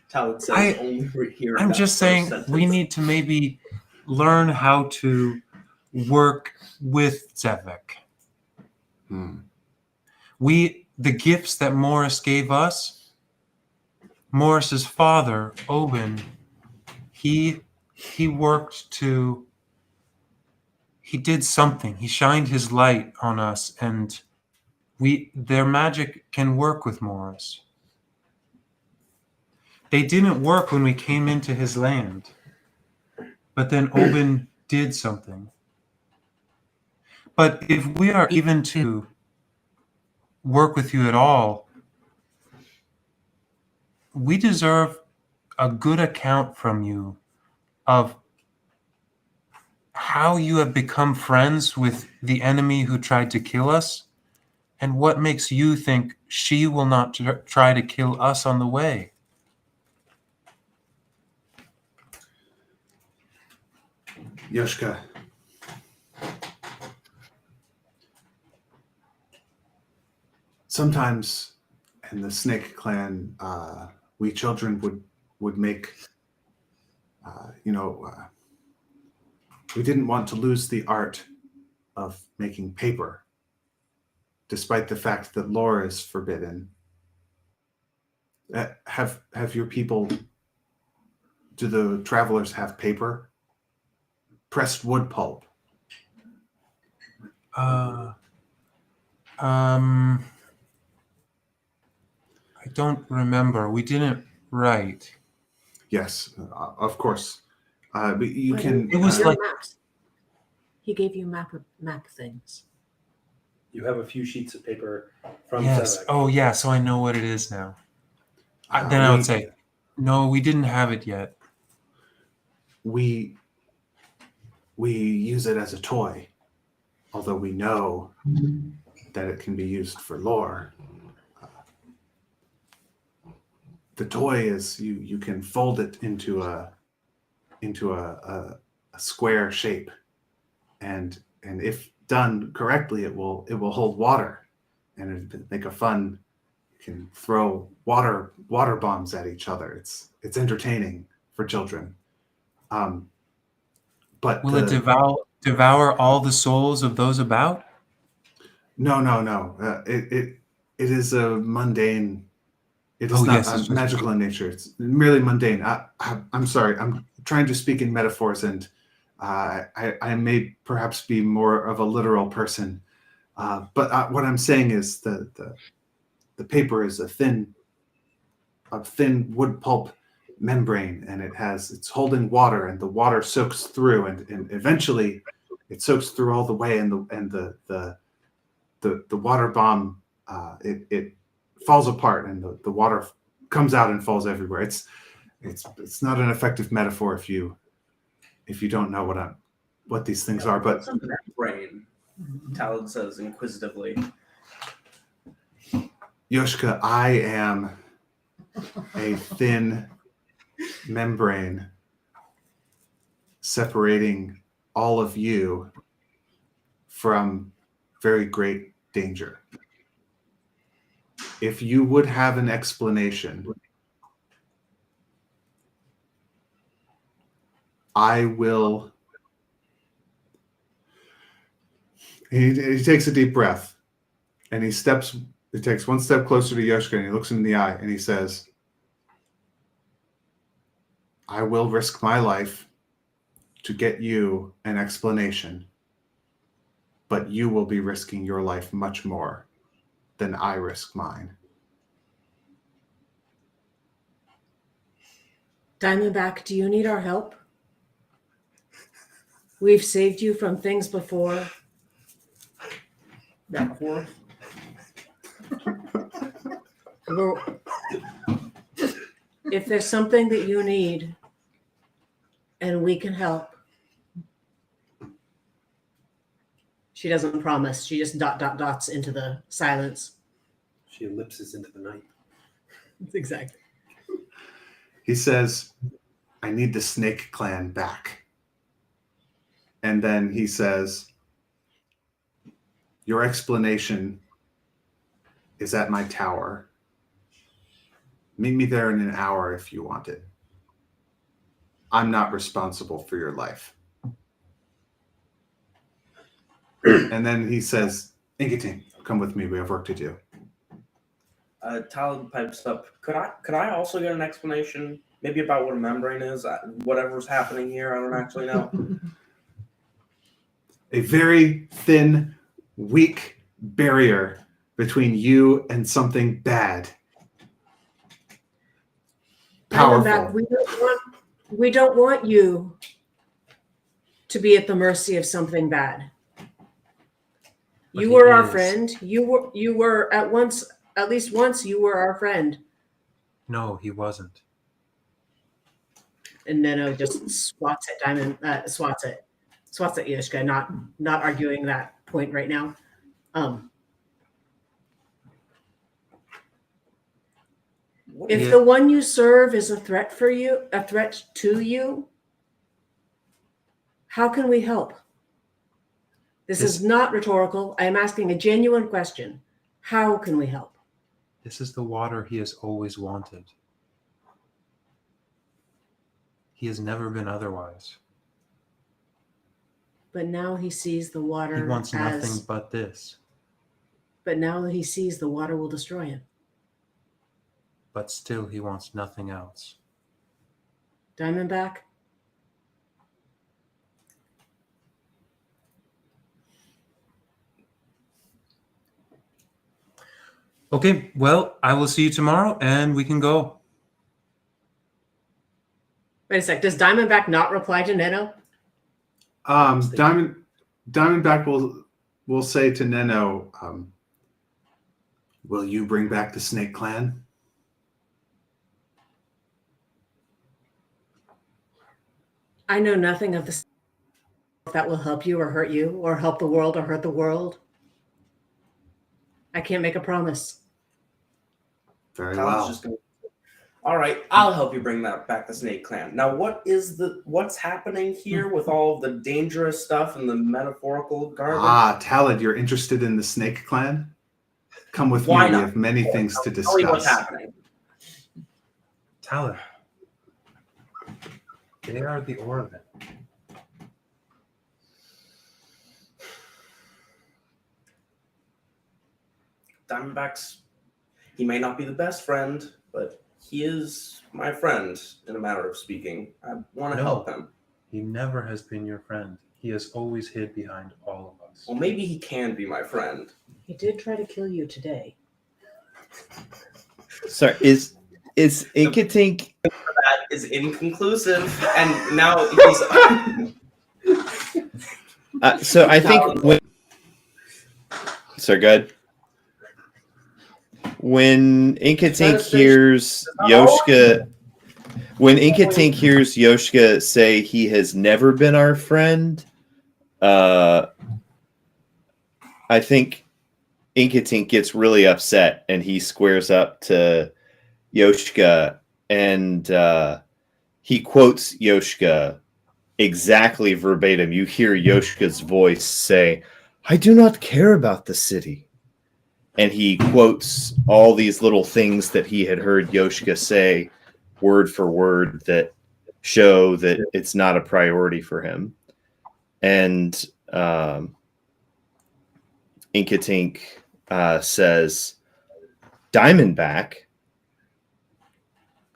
Talon says only hear I'm that just first saying sentence. we need to maybe learn how to work with Zevik. The gifts that Morris gave us, Morris's father, Owen, he worked to, he did something. He shined his light on us, and their magic can work with Morris. They didn't work when we came into his land, but then Owen did something. But if we are even to work with you at all, we deserve a good account from you of how you have become friends with the enemy who tried to kill us, and what makes you think she will not try to kill us on the way. Yoshika, sometimes in the Snake Clan, we children would make, we didn't want to lose the art of making paper, despite the fact that lore is forbidden. Have your people, do the travelers have paper? Pressed wood pulp? I don't remember. We didn't write. Yes, of course. But you But can. It was your like- maps. He gave you map things. You have a few sheets of paper from Yes. Zevek. Oh, yeah. So I know what it is now. Then I would say, no, we didn't have it yet. we use it as a toy, although we know that it can be used for lore. The toy is you can fold it into a square shape, and if done correctly, it will hold water, and it'd make a fun. You can throw water bombs at each other. It's entertaining for children. But Will it devour all the souls of those about? No. It is a mundane. It is Oh, not yes, it's just- magical in nature. It's merely mundane. I'm sorry. I'm trying to speak in metaphors, and I may perhaps be more of a literal person. But what I'm saying is the paper is a thin wood pulp membrane, and it's holding water, and the water soaks through, and eventually it soaks through all the way, and the water bomb it falls apart, and the water comes out and falls everywhere. It's not an effective metaphor if you don't know what these things are. But What's a membrane? Talon says inquisitively. Yoshka, I am a thin membrane separating all of you from very great danger. If you would have an explanation, I will. He takes a deep breath and he takes one step closer to Yoshka and he looks him in the eye and he says, I will risk my life to get you an explanation, but you will be risking your life much more than I risk mine. Diamondback, do you need our help? We've saved you from things before. That fourth. If there's something that you need and we can help. She doesn't promise. She just dots into the silence. She ellipses into the night. Exactly. He says, I need the Snake Clan back. And then he says, your explanation is at my tower. Meet me there in an hour if you want it. I'm not responsible for your life. And then he says, Ingeting, come with me. We have work to do. Talon pipes up. Could I also get an explanation, maybe about what a membrane is? Whatever's happening here, I don't actually know. A very thin, weak barrier between you and something bad. Powerful. Diamondback, we don't want you to be at the mercy of something bad. But You he were our is. friend. You were at least once you were our friend. No, he wasn't. And Neno just swats at Yoshka, not arguing that point right now. If Yeah. the one you serve is a threat to you, how can we help? This is not rhetorical. I am asking a genuine question. How can we help? This is the water he has always wanted. He has never been otherwise. But now he sees the water He wants nothing as. but this. But now that he sees the water will destroy him. But still, he wants nothing else. Diamondback? Okay, well, I will see you tomorrow and we can go. Wait a sec. Does Diamondback not reply to Neno? Diamondback will say to Neno, will you bring back the Snake Clan? I know nothing of this that will help you or hurt you, or help the world or hurt the world. I can't make a promise. Very Talon's well. just gonna, all right, I'll help you bring back the Snake Clan. Now, what's happening here with all of the dangerous stuff and the metaphorical garbage? Talon, you're interested in the Snake Clan? Come with Why me. not? We have many things to Tell me what's discuss. happening. Talon. They are the Orvin. Diamondback's, he may not be the best friend, but he is my friend in a matter of speaking. I want to No. help him. He never has been your friend. He has always hid behind all of us. Well, maybe he can be my friend. He did try to kill you today. Sorry, is Inkatink? That is inconclusive, and now he's. So I think. Sorry, go ahead. When Inkatink Administration hears Yoshka, when Inkatink hears Yoshka say he has never been our friend, I think Inkatink gets really upset and he squares up to Yoshka and he quotes Yoshka exactly verbatim. You hear Yoshka's voice say, "I do not care about the city." And he quotes all these little things that he had heard Yoshka say word for word that show that it's not a priority for him. And Inkatink says, Diamondback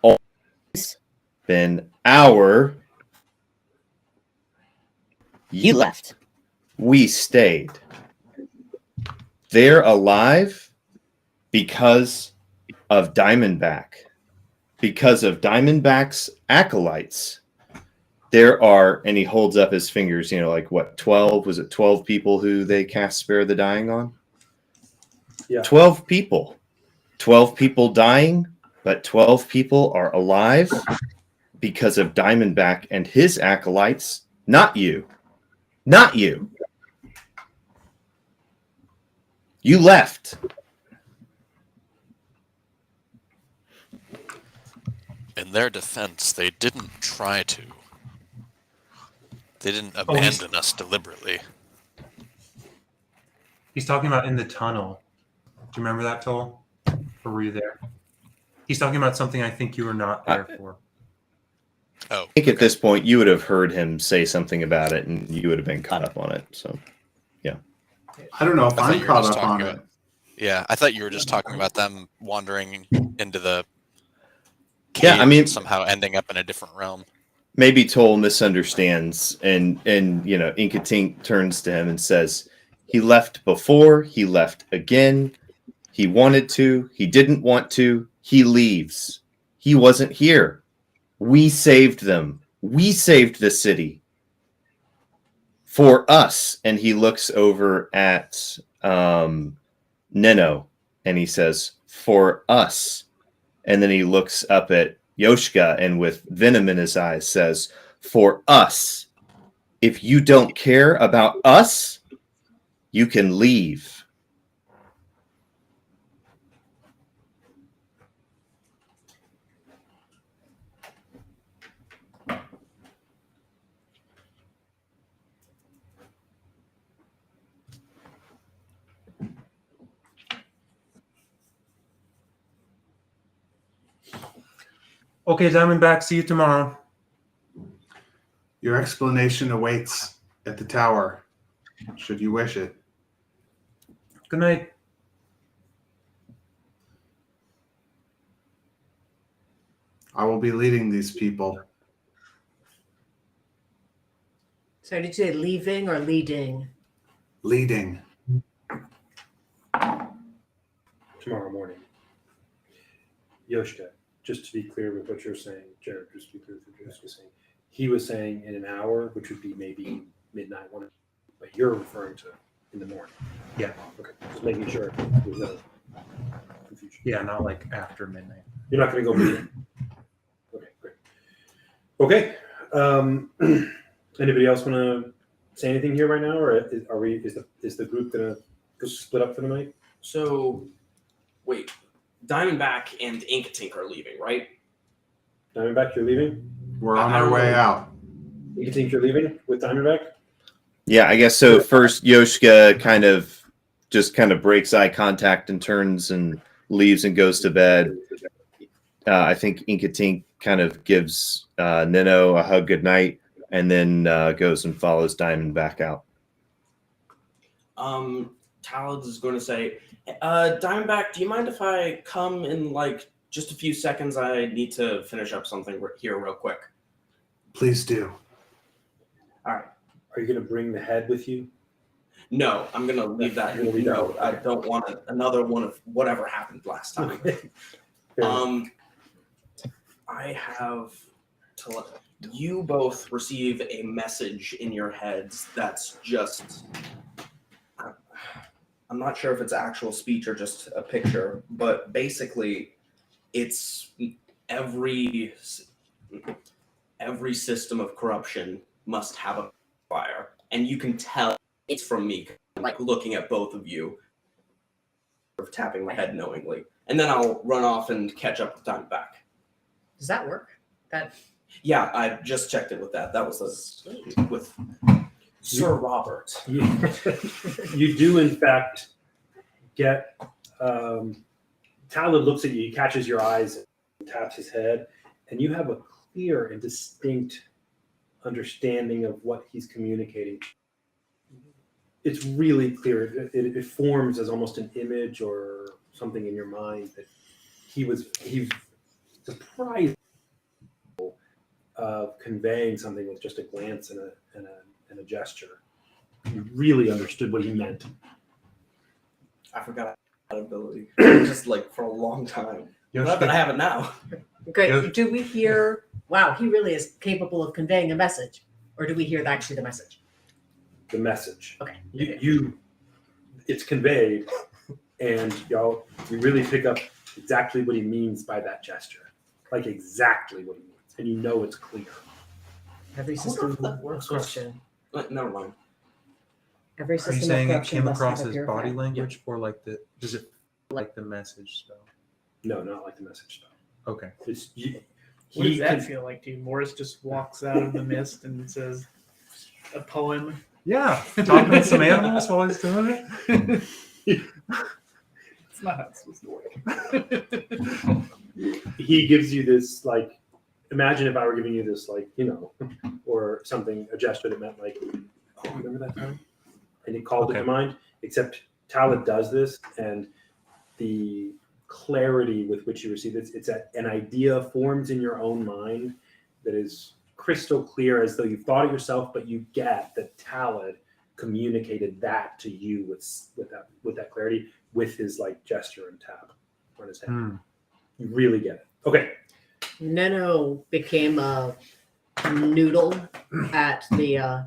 always been our. You left. We stayed. They're alive because of Diamondback. Because of Diamondback's acolytes. There are, and he holds up his fingers, like what, 12? Was it 12 people who they cast Spare the Dying on? Yeah. 12 people. 12 people dying, but 12 people are alive because of Diamondback and his acolytes. Not you. Not you. You left. In their defense, they didn't try to. They didn't abandon us deliberately. He's talking about in the tunnel. Do you remember that, Toll? Or were you there? He's talking about something I think you were not there for. Oh, I think at this point you would have heard him say something about it and you would have been caught up on it. So, yeah. I don't know if I thought I'm you were caught just up on talking it. about- Yeah, I thought you were just talking about them wandering into the cave Yeah, I mean, and somehow ending up in a different realm. Maybe Toll misunderstands, and Inkatink turns to him and says, "He left before. He left again. He wanted to. He didn't want to. He leaves. He wasn't here. We saved them. We saved the city for us." And he looks over at Neno and he says, "For us." And then he looks up at Yoshka and with venom in his eyes says, "For us. If you don't care about us, you can leave." Okay, Diamondback, see you tomorrow. Your explanation awaits at the tower, should you wish it. Good night. I will be leading these people. So did you say leaving or leading? Leading. Tomorrow morning. Yoshka, just to be clear with what you're saying, Jared, just to be clear with what Yoshka was saying, he was saying in an hour, which would be maybe midnight, but you're referring to in the morning. Yeah. Okay, just making sure there's no confusion. Yeah, not like after midnight. You're not going to go meet. Okay, great. Okay. Anybody else want to say anything here right now, or is the group going to split up for the night? So, wait, Diamondback and Inkatink are leaving, right? Diamondback, you're leaving? We're on our way out. You think you're leaving with Diamondback? Yeah, I guess so. First, Yoshka kind of breaks eye contact and turns and leaves and goes to bed. I think Inkatink kind of gives Nino a hug goodnight and then goes and follows Diamondback out. Talad is going to say, Diamondback, do you mind if I come in like just a few seconds? I need to finish up something here real quick. Please do. All right. Are you going to bring the head with you? No, I'm going to leave that. You're gonna leave that. No, I don't want another one of whatever happened last time. I have to let you both receive a message in your heads that's just I'm not sure if it's actual speech or just a picture, but basically, it's every system of corruption must have a fire, and you can tell it's from me, like looking at both of you, sort of tapping my head knowingly, and then I'll run off and catch up with Diamondback. Does that work? That Yeah, I just checked it with that. That was with Sir Robert. You do, in fact, get. Talad looks at you, he catches your eyes, and taps his head, and you have a clear and distinct understanding of what he's communicating. It's really clear. It forms as almost an image or something in your mind that he's surprised of conveying something with just a glance and a gesture. You really understood what he meant. I forgot that ability just like for a long time. Not that I have it now. great. Yeah. Do we hear? Wow, he really is capable of conveying a message, or do we hear actually the message? The message. Okay. It's conveyed, and you really pick up exactly what he means by that gesture, like exactly what he means, and you know it's clear. Every I wonder system if that of works. corruption. Never mind. Every Are system you of saying it corruption came must across have a as purifier. body language, or like does it like the message spell? No, not like the message spell. Okay. It's What does that can- feel like to you? Morris just walks out of the mist and says a poem. Yeah, talking to some animals while he's doing it. It's not how it's supposed to work. He gives you this, like, imagine if I were giving you this, like, or something, a gesture that meant like, oh, remember that time? And it called it to Okay. mind, except Talad does this, and the clarity with which you receive it, it's an idea forms in your own mind that is crystal clear, as though you thought it yourself, but you get that Talad communicated that to you with that clarity, with his like gesture and tap on his head. You really get it. Okay. Neno became a noodle at the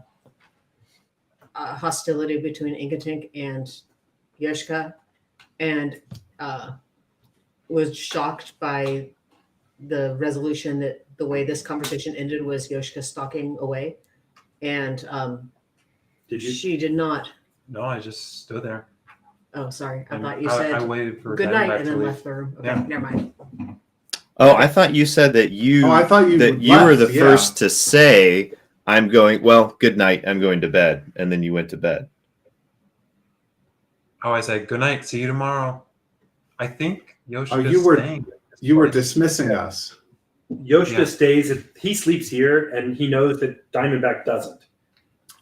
hostility between Inkatink and Yoshka, and was shocked by the resolution that the way this conversation ended was Yoshka stalking away, and Did you? she did not. No, I just stood there. Oh, sorry. I And thought you I said waited for good night Diamondback and to then leave. left the room. Okay, Yeah. never mind. Oh, I thought you said that you. Oh, I thought you that you left, were the yeah. first to say, "I'm going." Well, good night. I'm going to bed, and then you went to bed. Oh, I said good night. See you tomorrow. I think Yoshika's Oh, you were- staying. You were dismissing us. Yoshika Yeah. stays. He sleeps here, and he knows that Diamondback doesn't.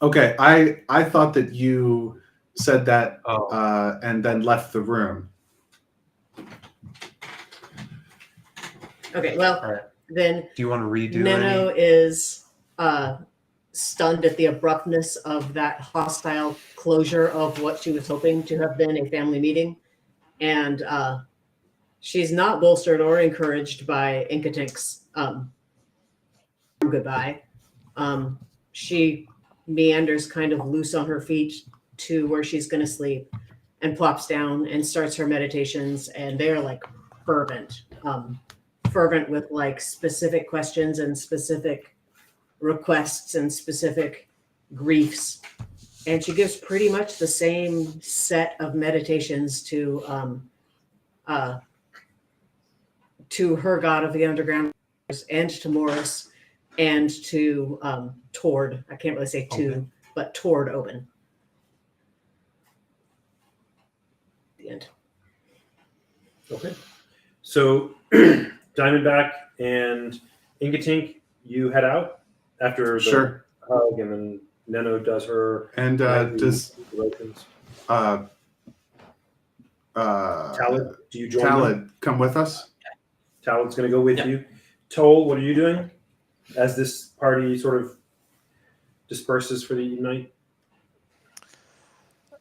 Okay, I thought that you said that Oh, and then left the room. Okay, well, all right. then Do you want to redo Neno any? is stunned at the abruptness of that hostile closure of what she was hoping to have been a family meeting. And she's not bolstered or encouraged by Inkatink's goodbye. She meanders kind of loose on her feet to where she's going to sleep and plops down and starts her meditations. And they're like fervent. Fervent with like specific questions and specific requests and specific griefs, and she gives pretty much the same set of meditations to her god of the underground and to Morris and to toward, I can't really say to, Open. but toward Open. The end. Okay. So Diamondback and Inkatink, you head out after the Sure. hug, and then Neno does her And nightly does devotions. Talad Do you join them? come with us? Talad's going to go with Yeah. you. Toll, what are you doing as this party sort of disperses for the night?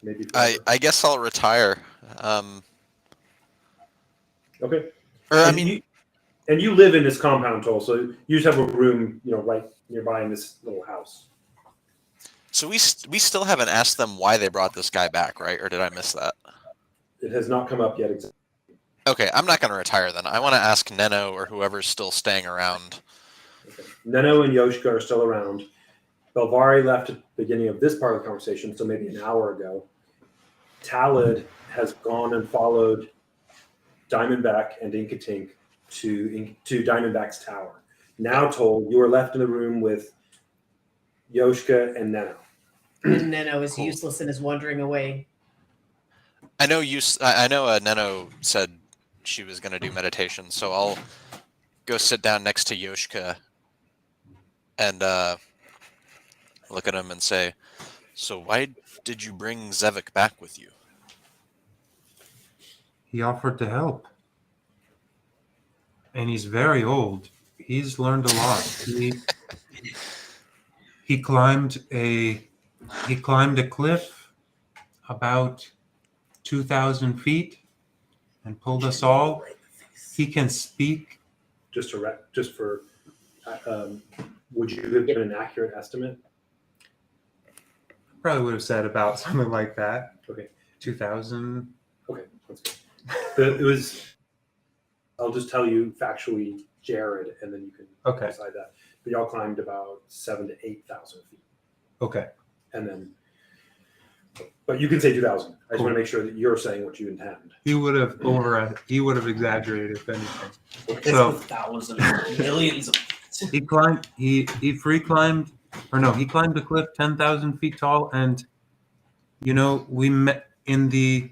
Maybe. I guess I'll retire. Okay. Or I And mean, you live in this compound, Toll, so you just have a room, right nearby in this little house. So we still haven't asked them why they brought this guy back, right? Or did I miss that? It has not come up yet. Okay, I'm not going to retire then. I want to ask Neno or whoever's still staying around. Okay. Neno and Yoshka are still around. Belvari left at the beginning of this part of the conversation, so maybe an hour ago. Talid has gone and followed Diamondback and Inkatink to Diamondback's tower. Now told, you are left in the room with Yoshka and Neno. And Neno is Cool. useless and is wandering away. I know Neno said she was going to do meditation, so I'll go sit down next to Yoshka and look at him and say, "So why did you bring Zevik back with you?" He offered to help. And he's very old. He's learned a lot. He climbed a cliff about 2,000 feet and pulled us all. He can speak. Would you have given an accurate estimate? Probably would have said about something like that. Okay. 2,000. Okay, that's good. It was. I'll just tell you factually, Jared, and then you can decide that. But y'all climbed about 7,000 to 8,000 feet, Okay. and then. But you can say 2,000. I just Cool. want to make sure that you're saying what you intend. He would have exaggerated if anything. It's So- 1,000, millions of He climbed he climbed the cliff 10,000 feet tall, and we met in the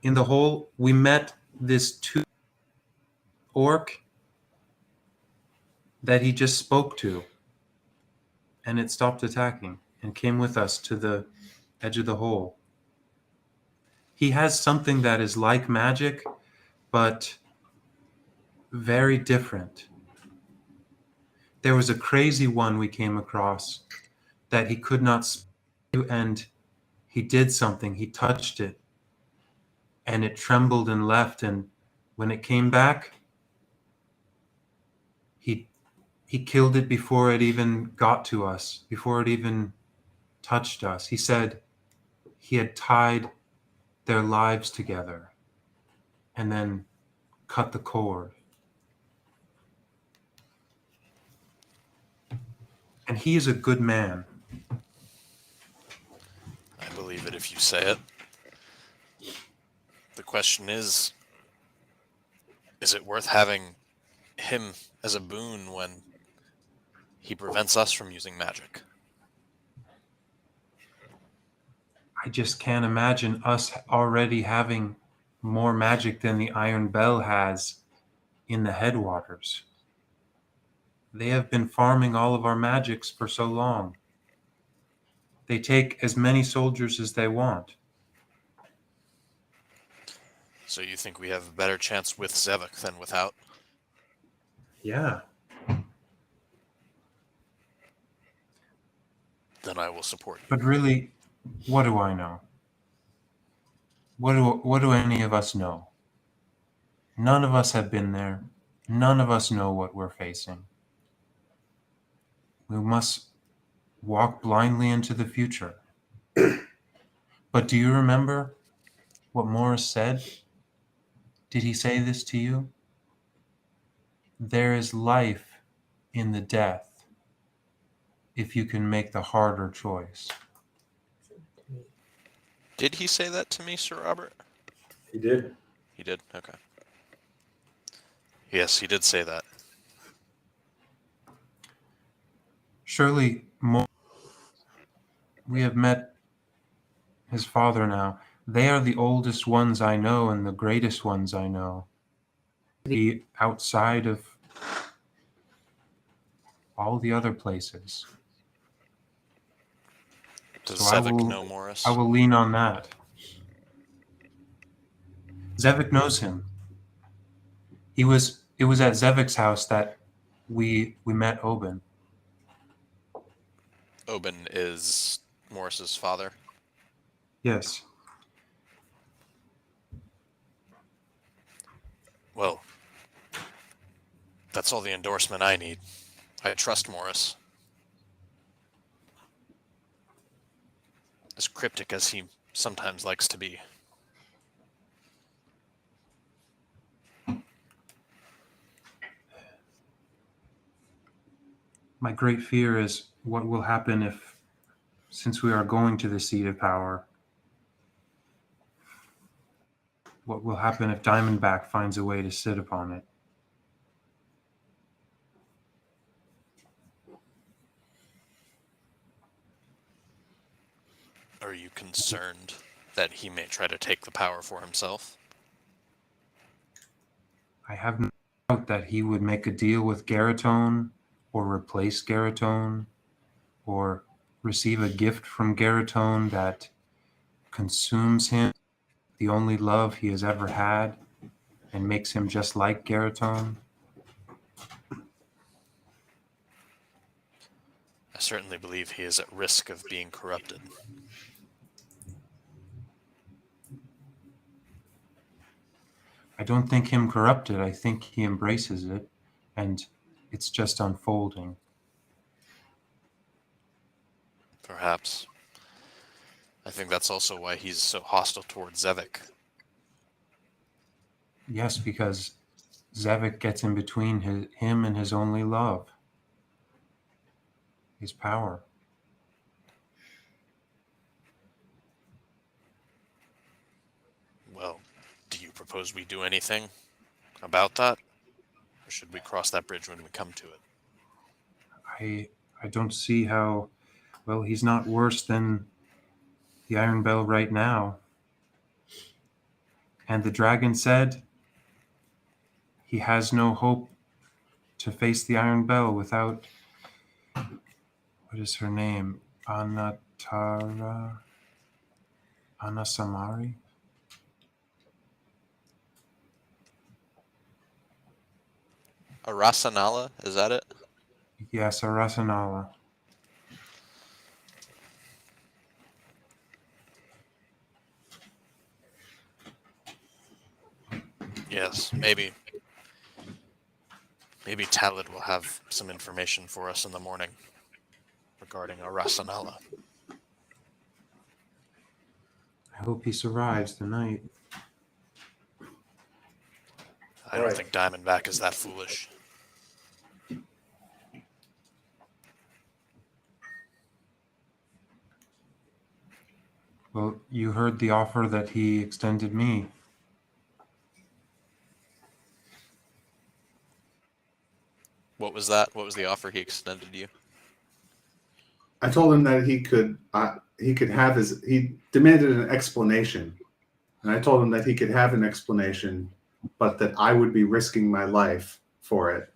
hole. We met this two orc that he just spoke to, and it stopped attacking and came with us to the edge of the hole. He has something that is like magic, but very different. There was a crazy one we came across that he could not speak to, and he did something. He touched it, and it trembled and left. And when it came back, he killed it before it even got to us, before it even touched us. He said he had tied their lives together and then cut the cord. And he is a good man. I believe it if you say it. The question is it worth having him as a boon when he prevents us from using magic? I just can't imagine us already having more magic than the Iron Bell has in the headwaters. They have been farming all of our magics for so long. They take as many soldiers as they want. So you think we have a better chance with Zevik than without? Yeah. Then I will support you. But really, what do I know? What do any of us know? None of us have been there. None of us know what we're facing. We must walk blindly into the future. But do you remember what Morris said? Did he say this to you? There is life in the death if you can make the harder choice. Did he say that to me, Sir Robert? He did. He did? Okay. Yes, he did say that. Surely, we have met his father now. They are the oldest ones I know and the greatest ones I know. Be outside of all the other places. Does So Zevik know Morris? I will lean on that. Zevik knows him. It was at Zevik's house that we met Oben. Oben is Morris's father. Yes. Well, that's all the endorsement I need. I trust Morris. as cryptic as he sometimes likes to be. My great fear is what will happen if, since we are going to the seat of power, what will happen if Diamondback finds a way to sit upon it? Are you concerned that he may try to take the power for himself? I have no doubt that he would make a deal with Garatone, or replace Garatone, or receive a gift from Garatone that consumes him, the only love he has ever had, and makes him just like Garatone. I certainly believe he is at risk of being corrupted. I don't think him corrupted. I think he embraces it, and it's just unfolding. Perhaps. I think that's also why he's so hostile towards Zevik. Yes, because Zevik gets in between him and his only love, his power. Well, do you propose we do anything about that? Or should we cross that bridge when we come to it? I don't see how. Well, he's not worse than the Iron Bell right now. And the dragon said he has no hope to face the Iron Bell without, what is her name? Anasamari? Arasanala, is that it? Yes, Arasanala. Yes, maybe. Maybe Talid will have some information for us in the morning regarding Arasanala. I hope he survives the night. I don't think Diamondback is that foolish. Well, you heard the offer that he extended me. What was that? What was the offer he extended you? I told him that he could have his. He demanded an explanation, and I told him that he could have an explanation, but that I would be risking my life for it,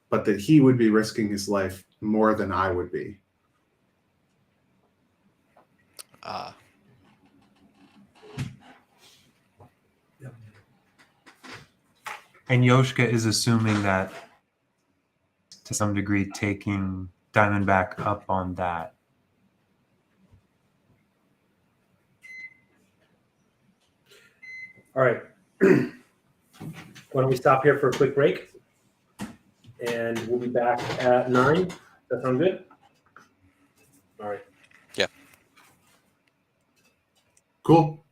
but that he would be risking his life more than I would be. And Yoshka is assuming that, to some degree, taking Diamondback up on that. All right. Why don't we stop here for a quick break? And we'll be back at 9. Does that sound good? All right. Cool.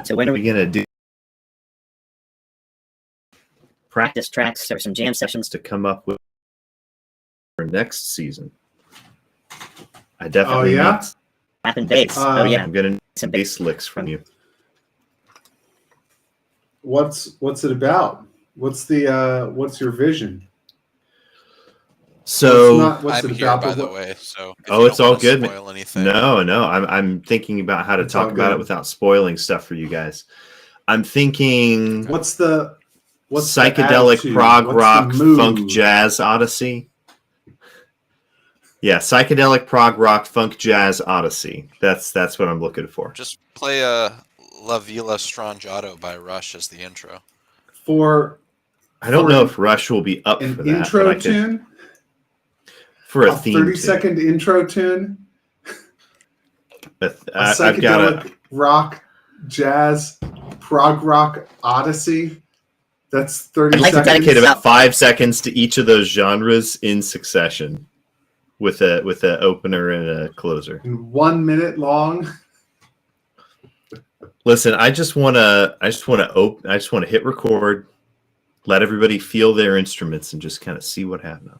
So when are we gonna do practice tracks or some jam sessions to come up with for next season? I definitely yeah? need rap and bass. Yeah. I'm gonna need some bass licks from you. What's it about? What's your vision? So What's I'm it here, about? by but the what- way. So if oh, you it's don't all want to good. spoil anything, No, I'm thinking about how to It's all talk about it good. without spoiling stuff for you guys. I'm thinking What's the psychedelic attitude? prog What's rock the mood? funk jazz odyssey. Yeah, psychedelic prog rock funk jazz odyssey. That's what I'm looking for. just play La Villa Strangiato by Rush as the intro. For I don't for know an- if Rush will be up an for that, intro but I could tune, for a a theme 30-second intro tune, tune. a I've got psychedelic rock, jazz, prog rock odyssey. That's 30 I'd like to seconds. dedicate about 5 seconds to each of those genres in succession, with a opener and a closer. in 1 minute long. Listen, I just want to hit record, let everybody feel their instruments, and just kind of see what happens.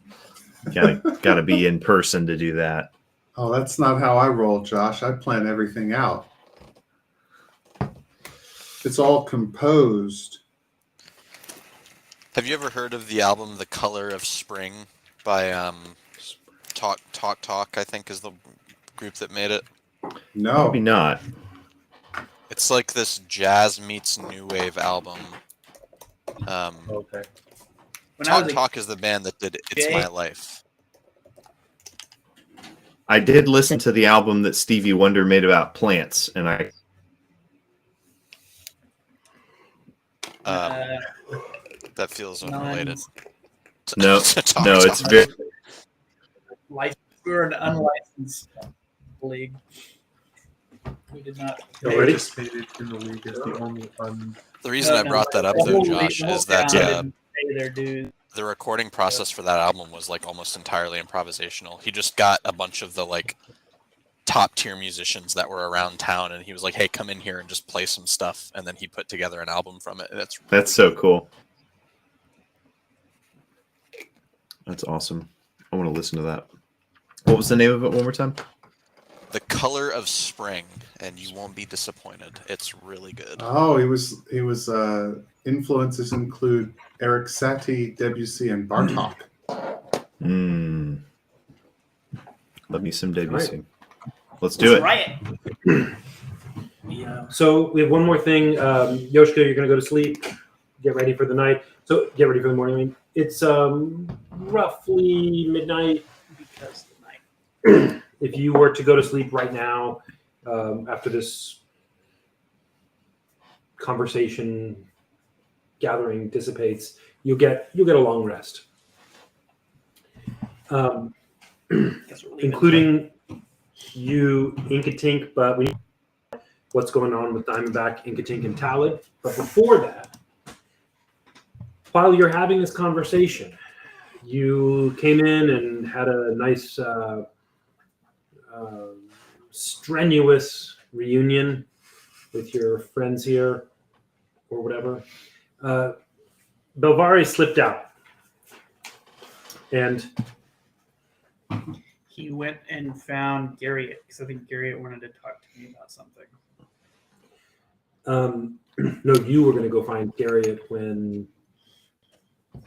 Got to be in person to do that. Oh, that's not how I roll, Josh. I plan everything out. It's all composed. Have you ever heard of the album The Color of Spring by Talk, I think is the group that made it? No. Maybe not. It's like this jazz meets new wave album. Okay. When I was a Talk is the band that did It's Jay- My Life. I did listen to the album that Stevie Wonder made about plants, and That feels none- unrelated. no, Talk. it's very. we were an unlicensed league. We did not. Already? Participated in the league as the only The reason I brought that up, though, Josh, is that didn't pay their dues. the recording process for that album was like almost entirely improvisational. He just got a bunch of the like top tier musicians that were around town, and he was like, "Hey, come in here and just play some stuff," and then he put together an album from it. That's so cool. That's awesome. I want to listen to that. What was the name of it one more time? The Color of Spring, and you won't be disappointed. It's really good. Oh, he was influences include Eric Satie, Debussy, and Bartok. Love me some Debussy. Right. Let's do it. Riot. Yeah. So we have one more thing. Yoshka, you're going to go to sleep. Get ready for the night. So get ready for the morning. I mean, it's roughly midnight because the night. If you were to go to sleep right now, after this conversation gathering dissipates, you'll get a long rest, including you, Inkatink. But we know what's going on with Diamondback, Inkatink, and Talid. But before that, while you're having this conversation, you came in and had a nice strenuous reunion with your friends here or whatever. Belvari slipped out, and He went and found Garriott because I think Garriott wanted to talk to me about something. no, you were going to go find Garriott when.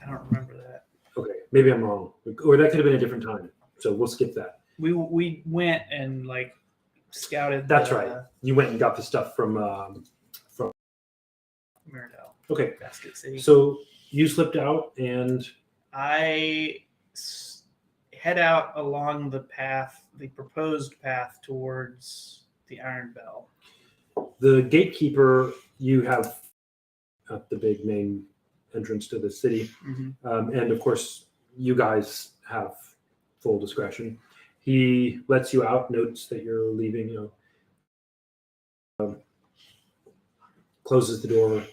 I don't remember that. Okay, maybe I'm wrong, or that could have been a different time. So we'll skip that. We went and like scouted. That's right. You went and got the stuff from Miradel. Okay, Basket City. so you slipped out, and head out along the path, the proposed path towards the Iron Bell. the gatekeeper you have at the big main entrance to the city. And of course, you guys have full discretion. He lets you out, notes that you're leaving, closes the door,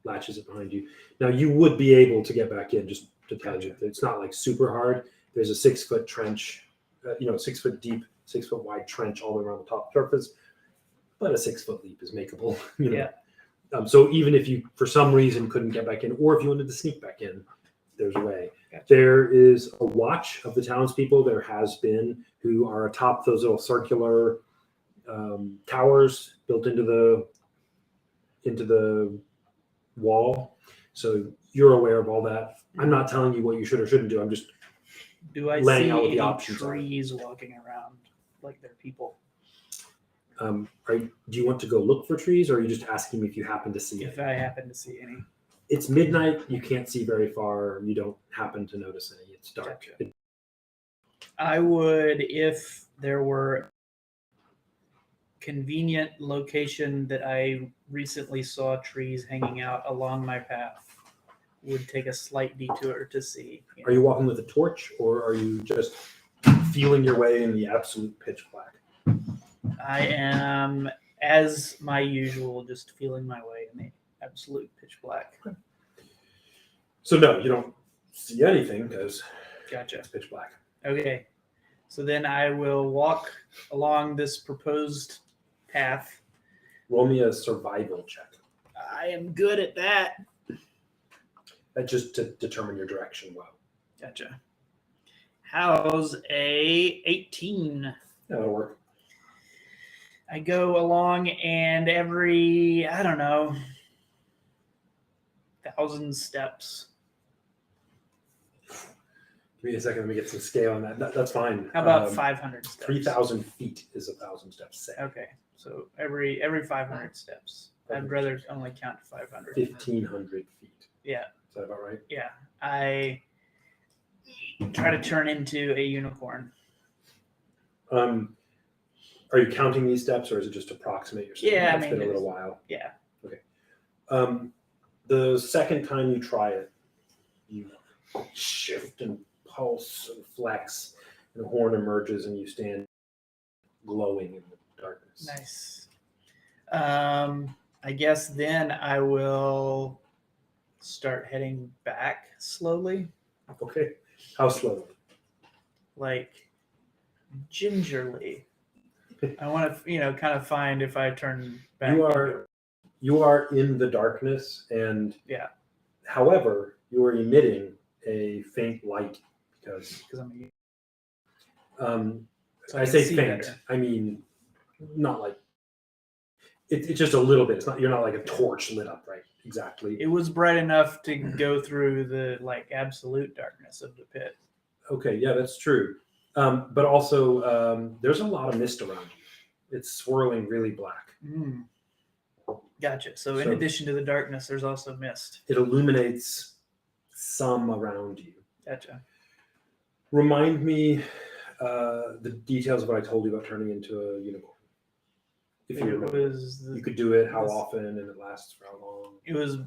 latches it behind you. Now, you would be able to get back in, just to tell you. It's not like super hard. There's a 6-foot trench, 6 foot deep, 6 foot wide trench all the way around the top surface. But a 6 foot leap is makeable. Yeah. So even if you, for some reason, couldn't get back in, or if you wanted to sneak back in, there's a way. Gotcha. There is a watch of the townspeople. There has been, who are atop those little circular towers built into the wall. So you're aware of all that. I'm not telling you what you should or shouldn't do. I'm just Do I laying see out what the any options are. trees walking around like they're people? do you want to go look for trees, or are you just asking me if you happen to see If it? I happen to see any. It's midnight. You can't see very far. You don't happen to notice any. It's dark. Gotcha. I would, if there were convenient location that I recently saw trees hanging out along my path, would take a slight detour to see. Are you walking with a torch, or are you just feeling your way in the absolute pitch black? I am, as my usual, just feeling my way in the absolute pitch black. So no, you don't see anything because Gotcha. it's pitch black. Okay. So then I will walk along this proposed path. Roll me a survival check. I am good at that. That's just to determine your direction well. Gotcha. How's a 18? That'll work. I go along, and every, I don't know, 1,000 steps. Give me a second. Let me get some scale on that. That's fine. How about 500 steps? 3,000 feet is 1,000 steps. Say. Okay, so every 500 steps. I'd rather only count to 500. 1,500 feet. Yeah. Is that about right? Yeah. I try to turn into a unicorn. Are you counting these steps, or is it just approximate yourself? Yeah, It's been a little while. Yeah. The second time you try it, you shift and pulse and flex, and a horn emerges, and you stand glowing in the darkness. Nice. I guess then I will start heading back slowly, Okay. How slowly? like gingerly. I want to, kind of find if I turn back. You are in the darkness, and Yeah. However, you are emitting a faint light because I'm so I can say see faint. better. I mean, not like it's just a little bit. It's not. You're not like a torch lit up, right? Exactly. It was bright enough to go through the absolute darkness of the pit. Okay, yeah, that's true. But also, there's a lot of mist around you. It's swirling really black. Gotcha. So in So- addition to the darkness, there's also mist. It illuminates some around you. Gotcha. Remind me the details of what I told you about turning into a unicorn. If you It remember, was you could do it how this- often, and it lasts for how long. it was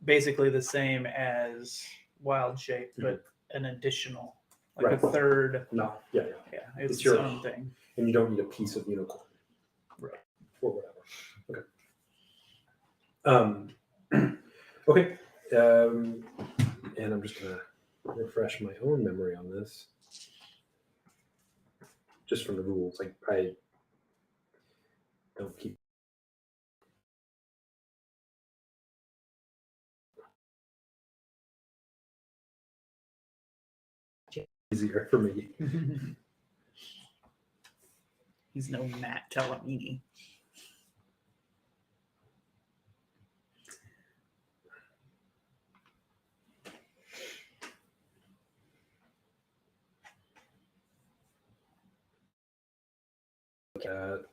basically the same as wild shape, but an additional, like Right. a third. No, yeah, Yeah, it's It's its your- own thing. and you don't need a piece of unicorn, Right. or whatever. Okay. Okay. And I'm just gonna refresh my own memory on this, just from the rules. Like I don't keep. Easier for me. He's no Matt Talamini. At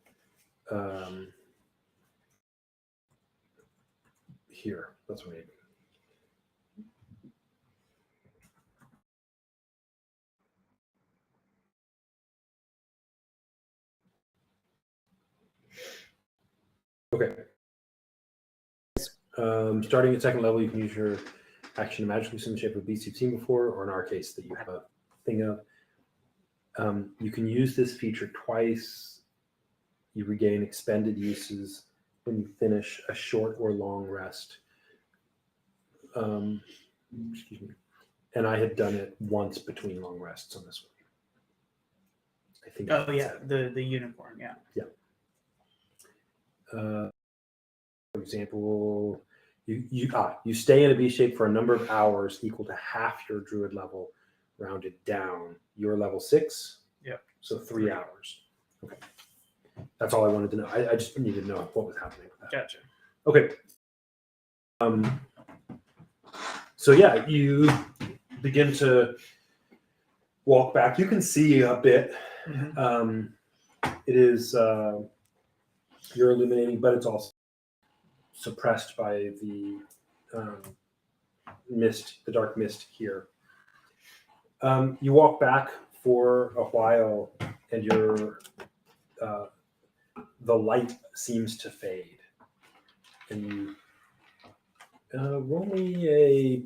here. That's what I need. Okay. Starting at second level, you can use your action to magically assume the shape of beasts you've seen before, or in our case, that you have a thing of. You can use this feature twice. You regain expended uses when you finish a short or long rest. Excuse me. And I had done it once between long rests on this one. I think. Oh yeah, the unicorn. Yeah. For example, you stay in a B shape for a number of hours equal to half your druid level, rounded down. You're level 6. Yep. So 3 hours. Okay. That's all I wanted to know. I just needed to know what was happening with that. Gotcha. Okay. So yeah, you begin to walk back. You can see a bit. Mhm. It is you're illuminating, but it's also suppressed by the mist, the dark mist here. You walk back for a while, and the light seems to fade, and you roll me a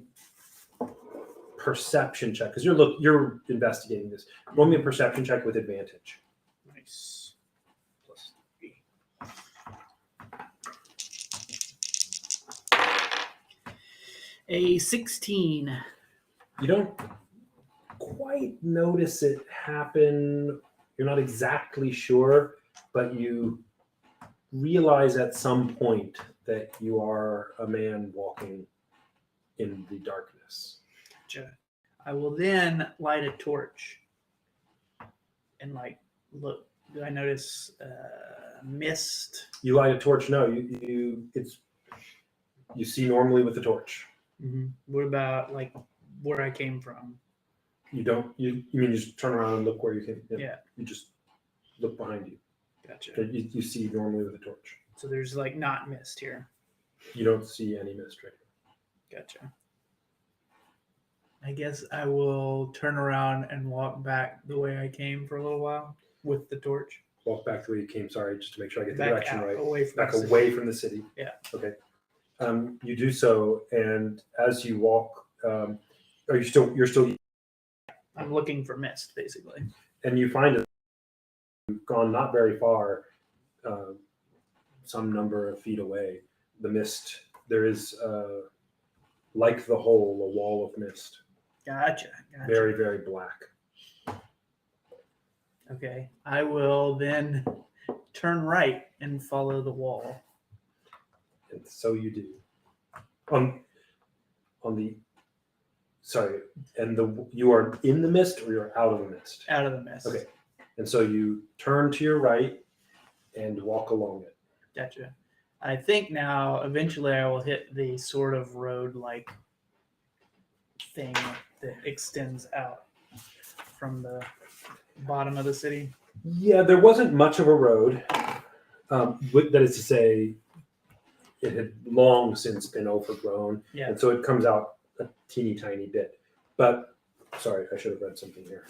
perception check because you're investigating this. Roll me a perception check with advantage. Nice. Plus A 16. you don't quite notice it happen. You're not exactly sure, but you realize at some point that you are a man walking in the darkness. Gotcha. I will then light a torch and look. Do I notice mist? You light a torch. No, you see normally with the torch. What about where I came from? You don't. You mean you just turn around and look where you came? Yeah. You just look behind you. Gotcha. You see normally with a torch. So there's not mist here. You don't see any mist right now. Gotcha. I guess I will turn around and walk back the way I came for a little while with the torch. Walk back the way you came. Sorry, just to make sure I get the Back direction out, right. away from Back the city. away from the city. Yeah. Okay. You do so, and as you walk, you're still, I'm looking for mist, basically. and you find it. You've gone not very far, some number of feet away. The mist. There is, like the hole, a wall of mist. Gotcha. Very, very black. Okay. I will then turn right and follow the wall. And so you do. On the sorry, and you are in the mist or you're out of the mist? Out of the mist. Okay. And so you turn to your right and walk along it. Gotcha. I think now eventually I will hit the sort of road-like thing that extends out from the bottom of the city. Yeah, there wasn't much of a road. That is to say, it had long since been overgrown. Yeah. And so it comes out a teeny tiny bit. But, sorry, I should have read something here.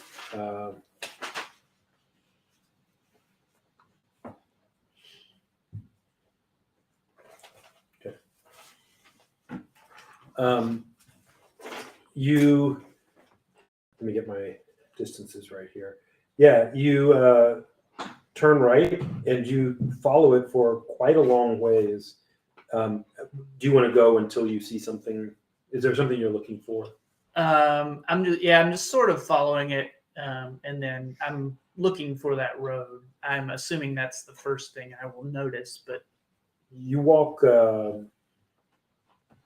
Let me get my distances right here. Yeah, you turn right and you follow it for quite a long ways. Do you want to go until you see something? Is there something you're looking for? I'm just sort of following it, and then I'm looking for that road. I'm assuming that's the first thing I will notice, but you walk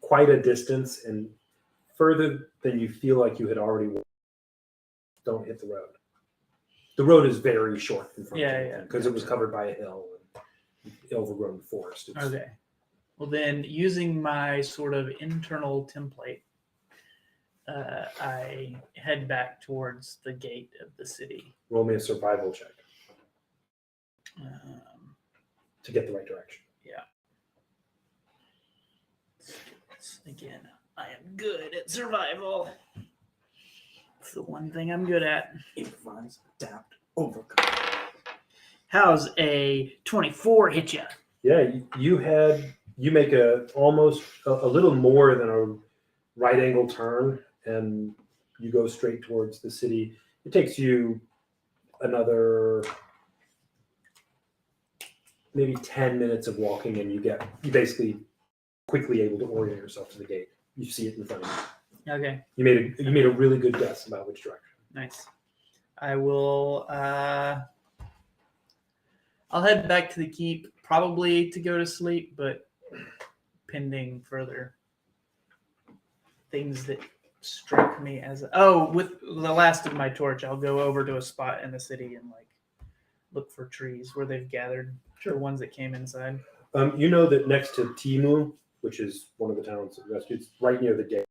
quite a distance and further than you feel like you had already walked. Don't hit the road. The road is very short in front of you because it was covered by a hill and overgrown forest. Okay. Well, then, using my sort of internal template, I head back towards the gate of the city. Roll me a survival check Um, to get the right direction. Yeah. Again, I am good at survival. It's the one thing I'm good at. Improvise, adapt, overcome. How's a 24 hit you? Yeah, you make almost a little more than a right angle turn, and you go straight towards the city. It takes you another maybe 10 minutes of walking, and you basically quickly able to orient yourself to the gate. You see it in front of you. Okay. You made a really good guess about which direction. Nice. I will. I'll head back to the keep, probably to go to sleep, but pending further things that struck me as with the last of my torch, I'll go over to a spot in the city and like look for trees where they've gathered the ones that came inside. You know that next to Timu, which is one of the towns that rescued, it's right near the gate,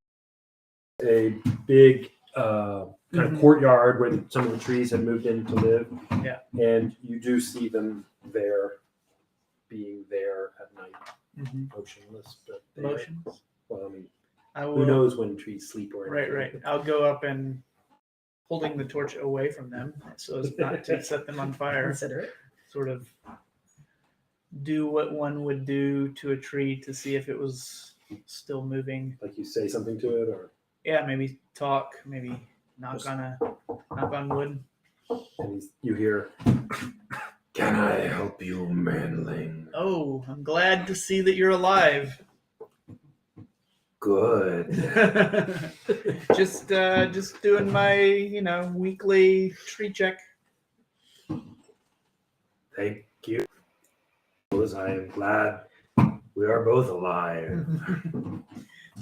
a big kind of courtyard where some of the trees had moved in to live. Yeah. And you do see them there, being there at night, motionless. But they Motions. Well, I mean, I will, who knows when trees sleep or Right, anything. right. I'll go up and holding the torch away from them so as not to set them on fire. Consider it. Sort of do what one would do to a tree to see if it was still moving. Like you say something to it, or Yeah, maybe talk, maybe knock on wood. and you hear, "Can I help you, manling?" Oh, I'm glad to see that you're alive. Good. just doing my, weekly tree check. Thank you. I am glad we are both alive.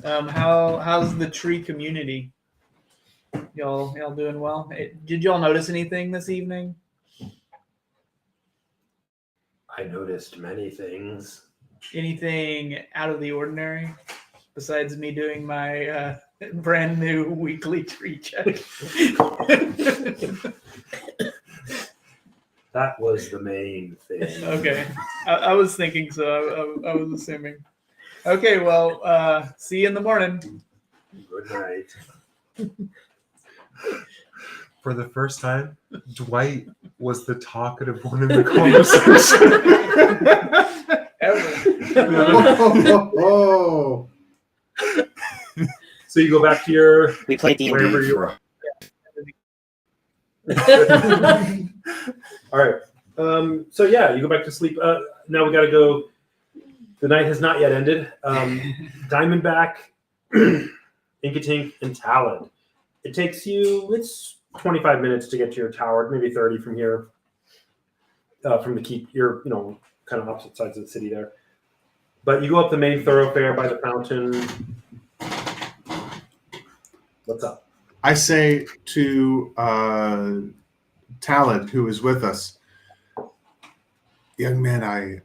How's the tree community? Y'all doing well? Did y'all notice anything this evening? I noticed many things. Anything out of the ordinary besides me doing my brand new weekly tree check? That was the main thing. Okay, I was thinking so. I was assuming. Okay, well, see you in the morning. Good night. For the first time, Dwight was the talkative one in the conversation. Ever. Oh, So you go back to your We played wherever D&D you for are. All right. So yeah, you go back to sleep. Now we got to go. The night has not yet ended. Diamondback, Inkatink, and Talon. It takes you. It's 25 minutes to get to your tower. Maybe 30 from here. From the keep, you're kind of opposite sides of the city there. But you go up the main thoroughfare by the fountain. What's up? I say to Talad, who is with us, young man, I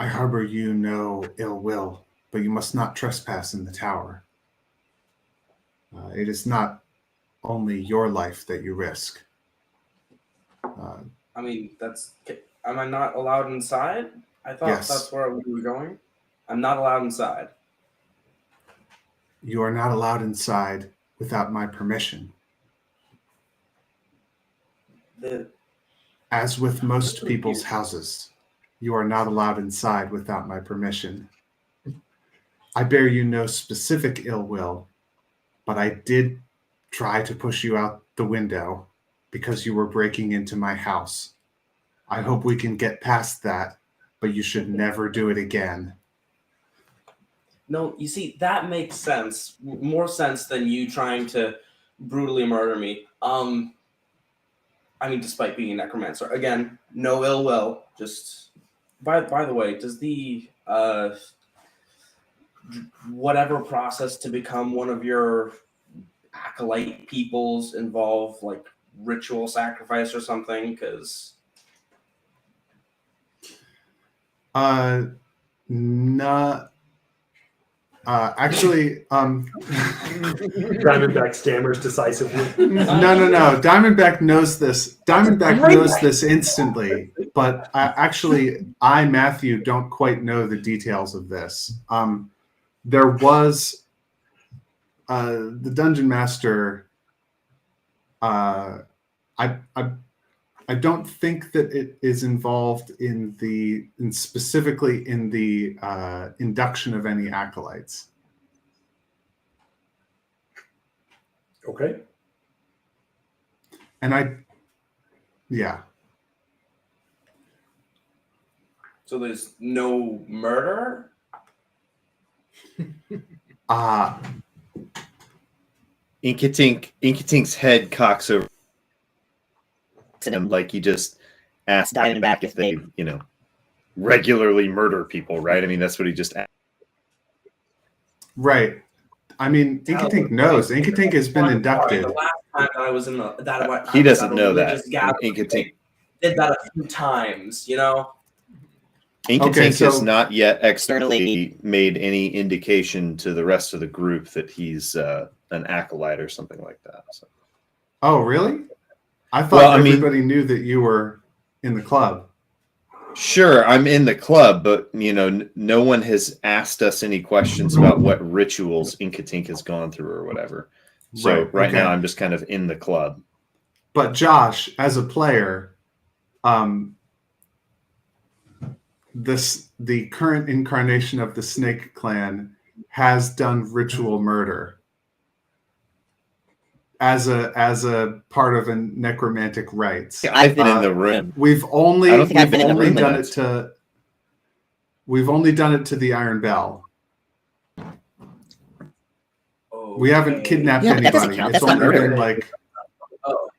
harbor you no ill will, but you must not trespass in the tower. It is not only your life that you risk. I mean, am I not allowed inside? I thought Yes. that's where we were going. I'm not allowed inside. You are not allowed inside without my permission. As with most people's houses, you are not allowed inside without my permission. I bear you no specific ill will, but I did try to push you out the window because you were breaking into my house. I hope we can get past that, but you should never do it again. No, you see, that makes sense. More sense than you trying to brutally murder me. I mean, despite being a necromancer. Again, no ill will. Just by the way, does the whatever process to become one of your acolyte peoples involve like ritual sacrifice or something? Because Not actually. Diamondback stammers decisively. No. Diamondback knows this. Diamondback knows this instantly, but actually, Matthew, don't quite know the details of this. There was the dungeon master. I don't think that it is involved specifically in the induction of any acolytes. Okay. And yeah. so there's no murder. Inkatink's head cocks over to him like you just asked Diamondback if they, regularly murder people, right? I mean, that's what he just. Right. I mean, Inkatink knows. Inkatink has been inducted. The last time that I was in the He I was doesn't at a know that. religious gathering, Inkatink did that a few times, you know. Inkatink so- has not yet externally made any indication to the rest of the group that he's an acolyte or something like that. So. Oh, really? I thought Well, I mean- everybody knew that you were in the club. Sure, I'm in the club, but no one has asked us any questions about what rituals Inkatink has gone through or whatever. So right now, I'm just kind of in the club. But Josh, as a player, the current incarnation of the Snake Clan has done ritual murder as a part of a necromantic rites. I've been in the room. We've only I don't think I've been in the room done when it to. We've only done it to the Iron Bell. We haven't kidnapped Yeah, but that doesn't anybody. count. It's That's not only murder. been like. Oh,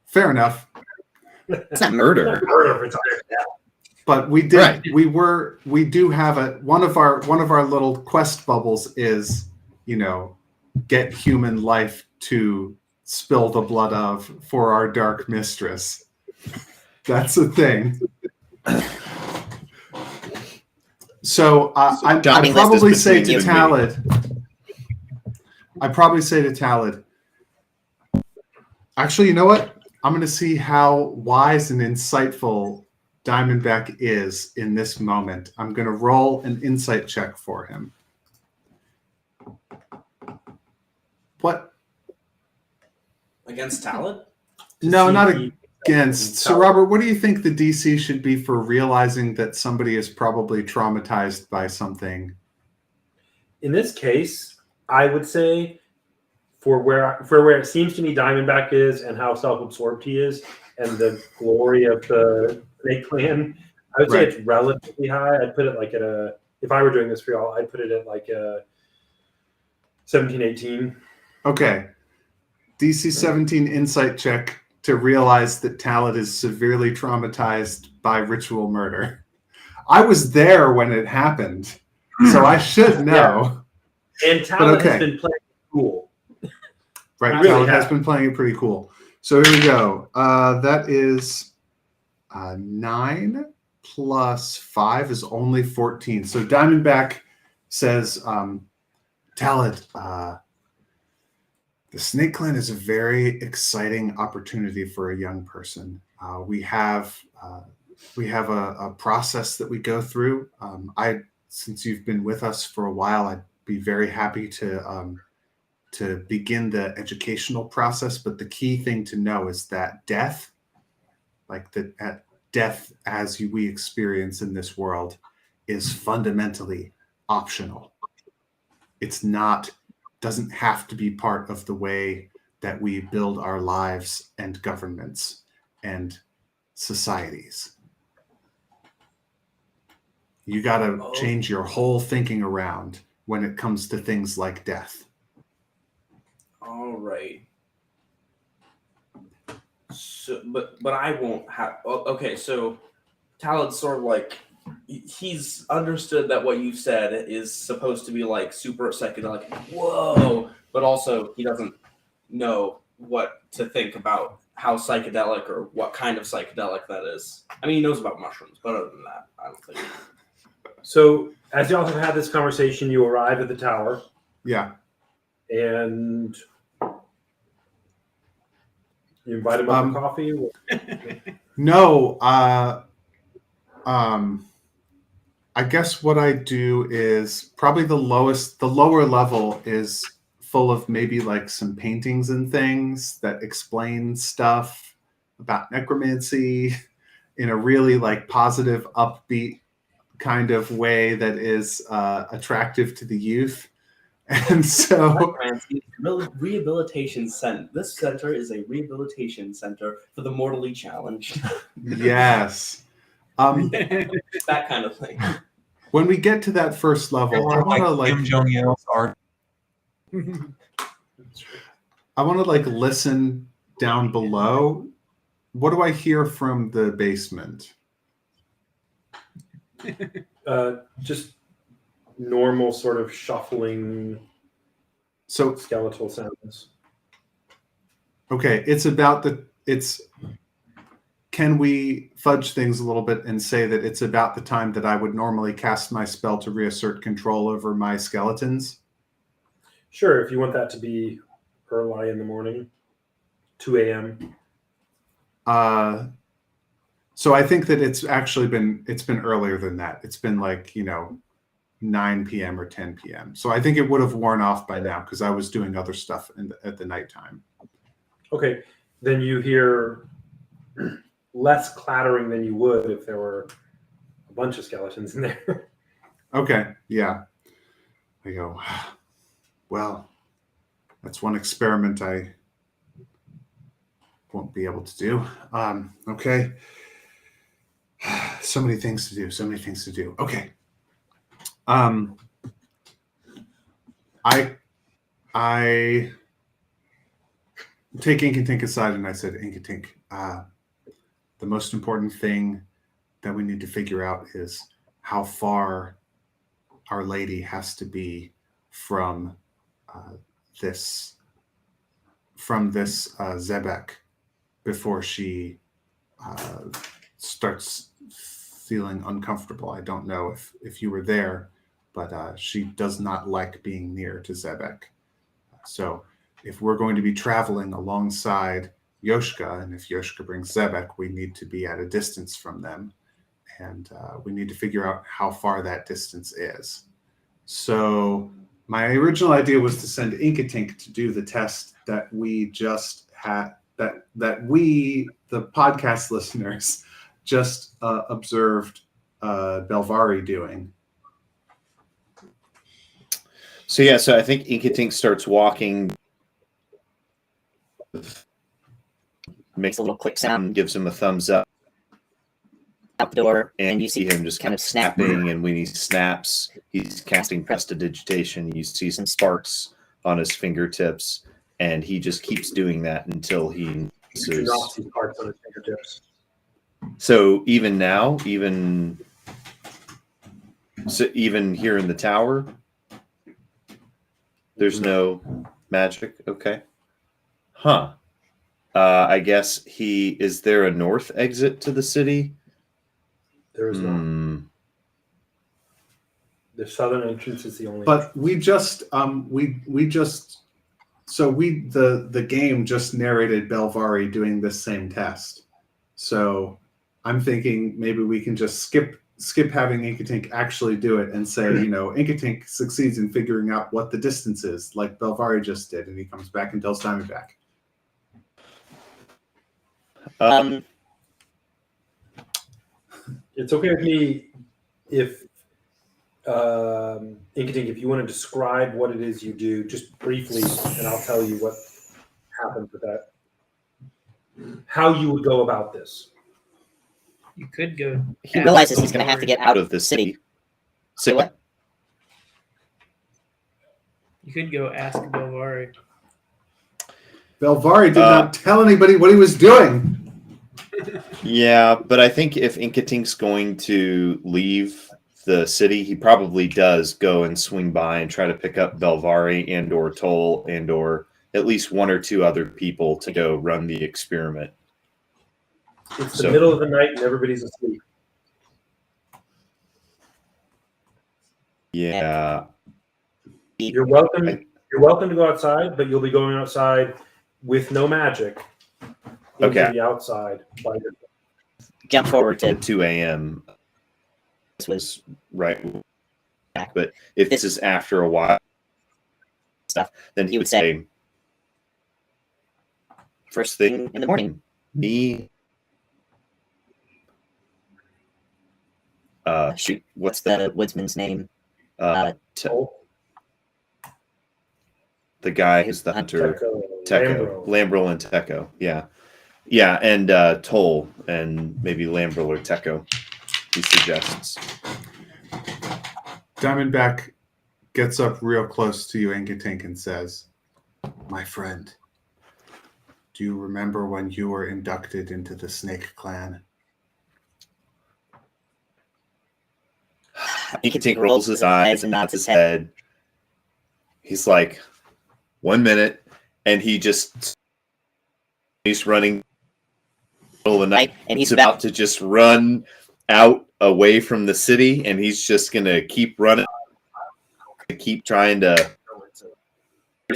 Fair enough. It's not murder. But we did. Right. We do have one of our little quest bubbles is, get human life to spill the blood of for our dark mistress. That's a thing. So I'd Shopping list probably is say between to you and me. Talid. I'd probably say to Talid. Actually, you know what? I'm going to see how wise and insightful Diamondback is in this moment. I'm going to roll an insight check for him. What? against Talon? No, not against. So, Robert, what do you think the DC should be for realizing that somebody is probably traumatized by something? In this case, I would say for where it seems to me Diamondback is and how self-absorbed he is and the glory of the Snake Clan, I would say it's relatively high. I'd put it like if I were doing this for y'all, I'd put it at like a 17, 18. Okay. DC 17 insight check to realize that Talid is severely traumatized by ritual murder. I was there when it happened, so I should know. Yeah. And Talid has been playing cool. Right, Really Talid has been playing it pretty cool. So here we go. That is 9 plus 5 is only 14. So Diamondback says, Talid, the Snake Clan is a very exciting opportunity for a young person. We have a process that we go through. Since you've been with us for a while, I'd be very happy to begin the educational process. But the key thing to know is that death, death as we experience in this world, is fundamentally optional. It's not. Doesn't have to be part of the way that we build our lives and governments and societies. You got to change your whole thinking around when it comes to things like death. All right. So, but I won't have. Okay, so Talon's sort of like he's understood that what you've said is supposed to be like super psychedelic. Whoa! But also he doesn't know what to think about how psychedelic or what kind of psychedelic that is. I mean, he knows about mushrooms, but other than that, I don't think. So as y'all have had this conversation, you arrive at the tower. Yeah. And you invite him up for coffee? No. I guess what I do is probably the lower level is full of maybe like some paintings and things that explain stuff about necromancy in a really like positive, upbeat kind of way that is attractive to the youth. And so rehabilitation center. This center is a rehabilitation center for the mortally challenged. Yes. That kind of thing. When we get to that first level, I want to like Kim Jong Il's art. I want to like listen down below. What do I hear from the basement? Just normal sort of shuffling So skeletal sounds. okay, can we fudge things a little bit and say that it's about the time that I would normally cast my spell to reassert control over my skeletons? Sure, if you want that to be early in the morning, 2 a.m. So I think that it's been earlier than that. It's been like, 9 p.m. or 10 p.m. So I think it would have worn off by now because I was doing other stuff at the nighttime. Okay, then you hear less clattering than you would if there were a bunch of skeletons in there. Okay, yeah. I go, well, that's one experiment I won't be able to do. Okay. So many things to do. So many things to do. Okay. I take Inkatink aside and I said, Inkatink, the most important thing that we need to figure out is how far Our Lady has to be from this Zebek before she starts feeling uncomfortable. I don't know if you were there, but she does not like being near to Zebek. So if we're going to be traveling alongside Yoshka, and if Yoshka brings Zebek, we need to be at a distance from them. And we need to figure out how far that distance is. So my original idea was to send Inkatink to do the test that we just had, that we, the podcast listeners, just observed Belvari doing. So I think Inkatink starts walking, makes a little click sound, gives him a thumbs up out the door, and you see him just kind of snapping, and when he snaps, he's casting prestidigitation. You see some sparks on his fingertips, and he just keeps doing that until he drops these parts on his fingertips. So even now, even here in the tower, there's no magic. Okay. Huh. I guess is there a north exit to the city? There is not. The southern entrance is the only. But we just the game just narrated Belvari doing this same test. So I'm thinking maybe we can just skip having Inkatink actually do it and say, Inkatink succeeds in figuring out what the distance is, like Belvari just did, and he comes back and tells Diamondback. It's okay with me if Inkatink, if you want to describe what it is you do, just briefly, and I'll tell you what happened with that. How you would go about this. You could go. He realizes he's going to have to get out of the city. Say what? You could go ask Belvari. Belvari did not tell anybody what he was doing. Yeah, but I think if Inkatink's going to leave the city, he probably does go and swing by and try to pick up Belvari and or Toll and or at least one or two other people to go run the experiment. It's the middle of the night and everybody's asleep. Yeah. You're welcome to go outside, but you'll be going outside with no magic. Into the outside. Jump forward to 2 a.m. This was right. But if this is after a while stuff, then he would say first thing in the morning. Me. Shoot, what's the woodsman's name? The guy who's the hunter. Teco. Lambrel and Teco. Yeah. Yeah, and Toll and maybe Lambrel or Teco, he suggests. Diamondback gets up real close to you, Inkatink, and says, "My friend, do you remember when you were inducted into the Snake Clan?" Inketing rolls his eyes and nods his head. He's like, 1 minute, and he's running in the middle of the night, and he's about to just run out away from the city, and he's just gonna keep running, keep trying to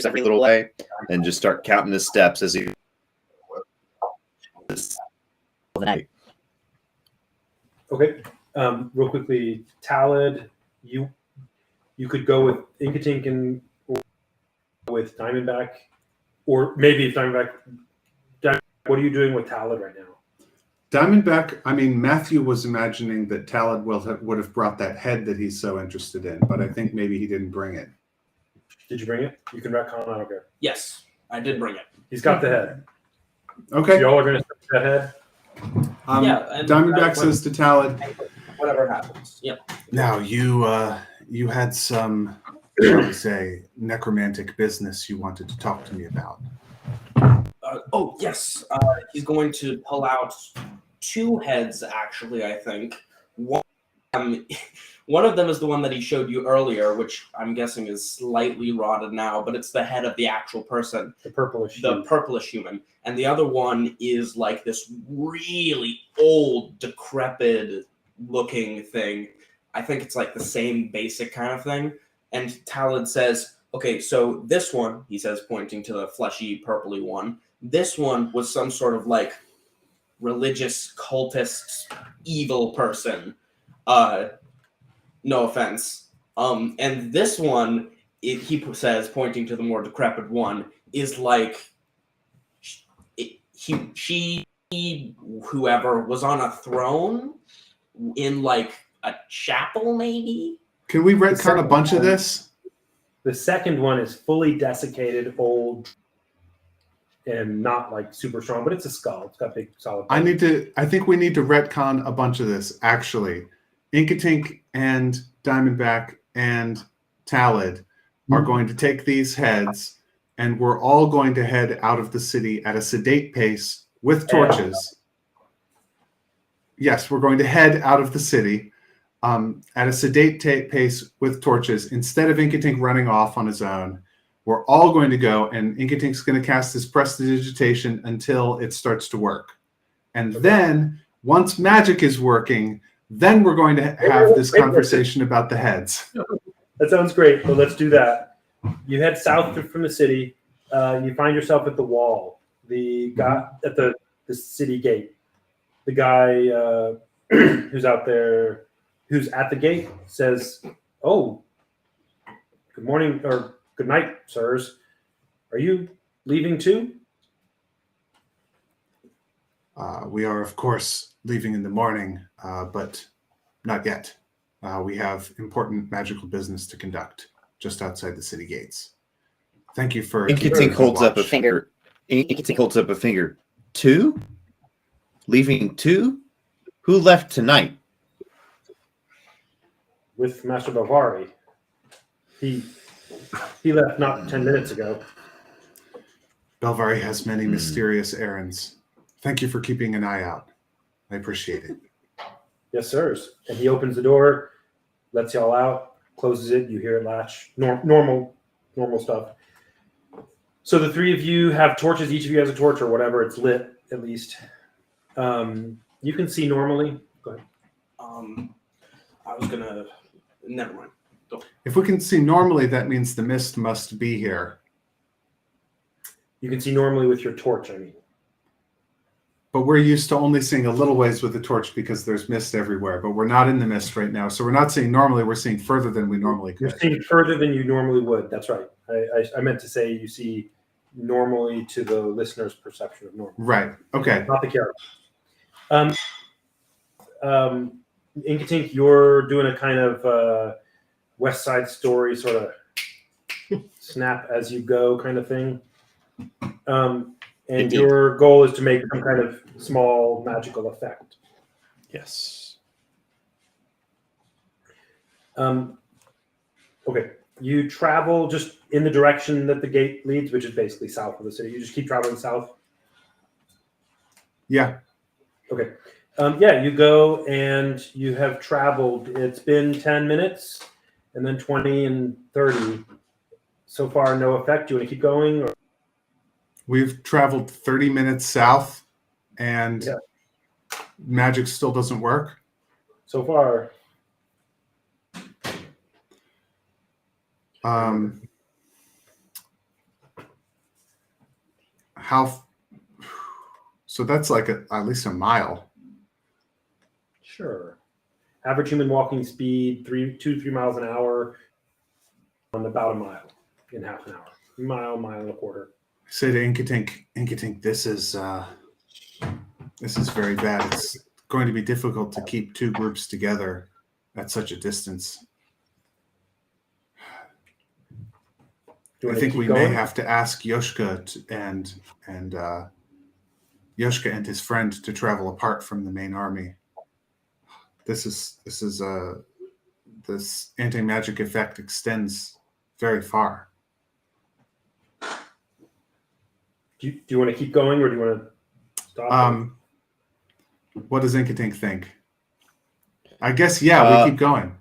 every little way, and just start counting his steps as he. Okay. Real quickly, Talid, you could go with Inkatink and with Diamondback, or maybe if Diamondback. What are you doing with Talid right now? Diamondback, I mean, Matthew was imagining that Talid would have brought that head that he's so interested in, but I think maybe he didn't bring it. Did you bring it? You can retcon. I don't care. Yes, I did bring it. He's got the head. Okay. So y'all are going to set that head? Yeah, and Diamondback says to Talid, whatever happens. Yep. now you had some, shall we say, necromantic business you wanted to talk to me about. Oh, yes. He's going to pull out 2 heads, actually, I think. One of them is the one that he showed you earlier, which I'm guessing is slightly rotted now, but it's the head of the actual person. The purplish human. And the other one is like this really old, decrepit looking thing. I think it's like the same basic kind of thing. And Talid says, okay, so this one, he says, pointing to the fleshy, purpley one, this one was some sort of like religious, cultist, evil person. No offense. And this one, he says, pointing to the more decrepit one, is like whoever was on a throne in like a chapel, maybe. Can we retcon a bunch of this? The second one is fully desiccated, old, and not like super strong, but it's a skull. It's got big, solid. I think we need to retcon a bunch of this, actually. Inkatink and Diamondback and Talid are going to take these heads, and we're all going to head out of the city at a sedate pace with torches. Yes, we're going to head out of the city at a sedate pace with torches. Instead of Inkatink running off on his own, we're all going to go, and Inkatink's going to cast his prestidigitation until it starts to work. And then, once magic is working, then we're going to have this conversation about the heads. That sounds great. Well, let's do that. You head south from the city. You find yourself at the wall. The guy at the city gate. The guy who's out there, who's at the gate, says, "Oh, good morning or good night, sirs. Are you leaving too?" We are, of course, leaving in the morning, but not yet. We have important magical business to conduct just outside the city gates. Thank you for. Inkatink holds up a finger. Inkatink holds up a finger. 2? Leaving 2? Who left tonight? With Master Belvari. He left not 10 minutes ago. Belvari has many mysterious errands. Thank you for keeping an eye out. I appreciate it. Yes, sirs. And he opens the door, lets y'all out, closes it. You hear it latch. Normal stuff. So the 3 of you have torches. Each of you has a torch or whatever. It's lit, at least. You can see normally. Go ahead. I was gonna. Never mind. Don't. If we can see normally, that means the mist must be here. You can see normally with your torch, I mean. But we're used to only seeing a little ways with the torch because there's mist everywhere. But we're not in the mist right now. So we're not seeing normally. We're seeing further than we normally could. You're seeing further than you normally would. That's right. I meant to say you see normally to the listener's perception of normal. Right. Okay. Not the character. Inkatink, you're doing a kind of West Side Story sort of snap as you go kind of thing. And Indeed. your goal is to make some kind of small magical effect. Yes. Okay. You travel just in the direction that the gate leads, which is basically south of the city. You just keep traveling south. Yeah. Okay. Yeah, you go and you have traveled. It's been 10 minutes and then 20 and 30. So far, no effect. Do you want to keep going? Or? We've traveled 30 minutes south, and Yeah. magic still doesn't work. So far, How? So that's like at least a mile. sure. Average human walking speed, 2 to 3 miles an hour on about a mile in half an hour. Mile and a quarter. I say to Inkatink, this is very bad. It's going to be difficult to keep two groups together at such a distance. I think we may have to ask Yoshka and Yoshka and his friend to travel apart from the main army. This anti-magic effect extends very far. Do you want to keep going, or do you want to stop? What does Inkatink think? I guess we keep going.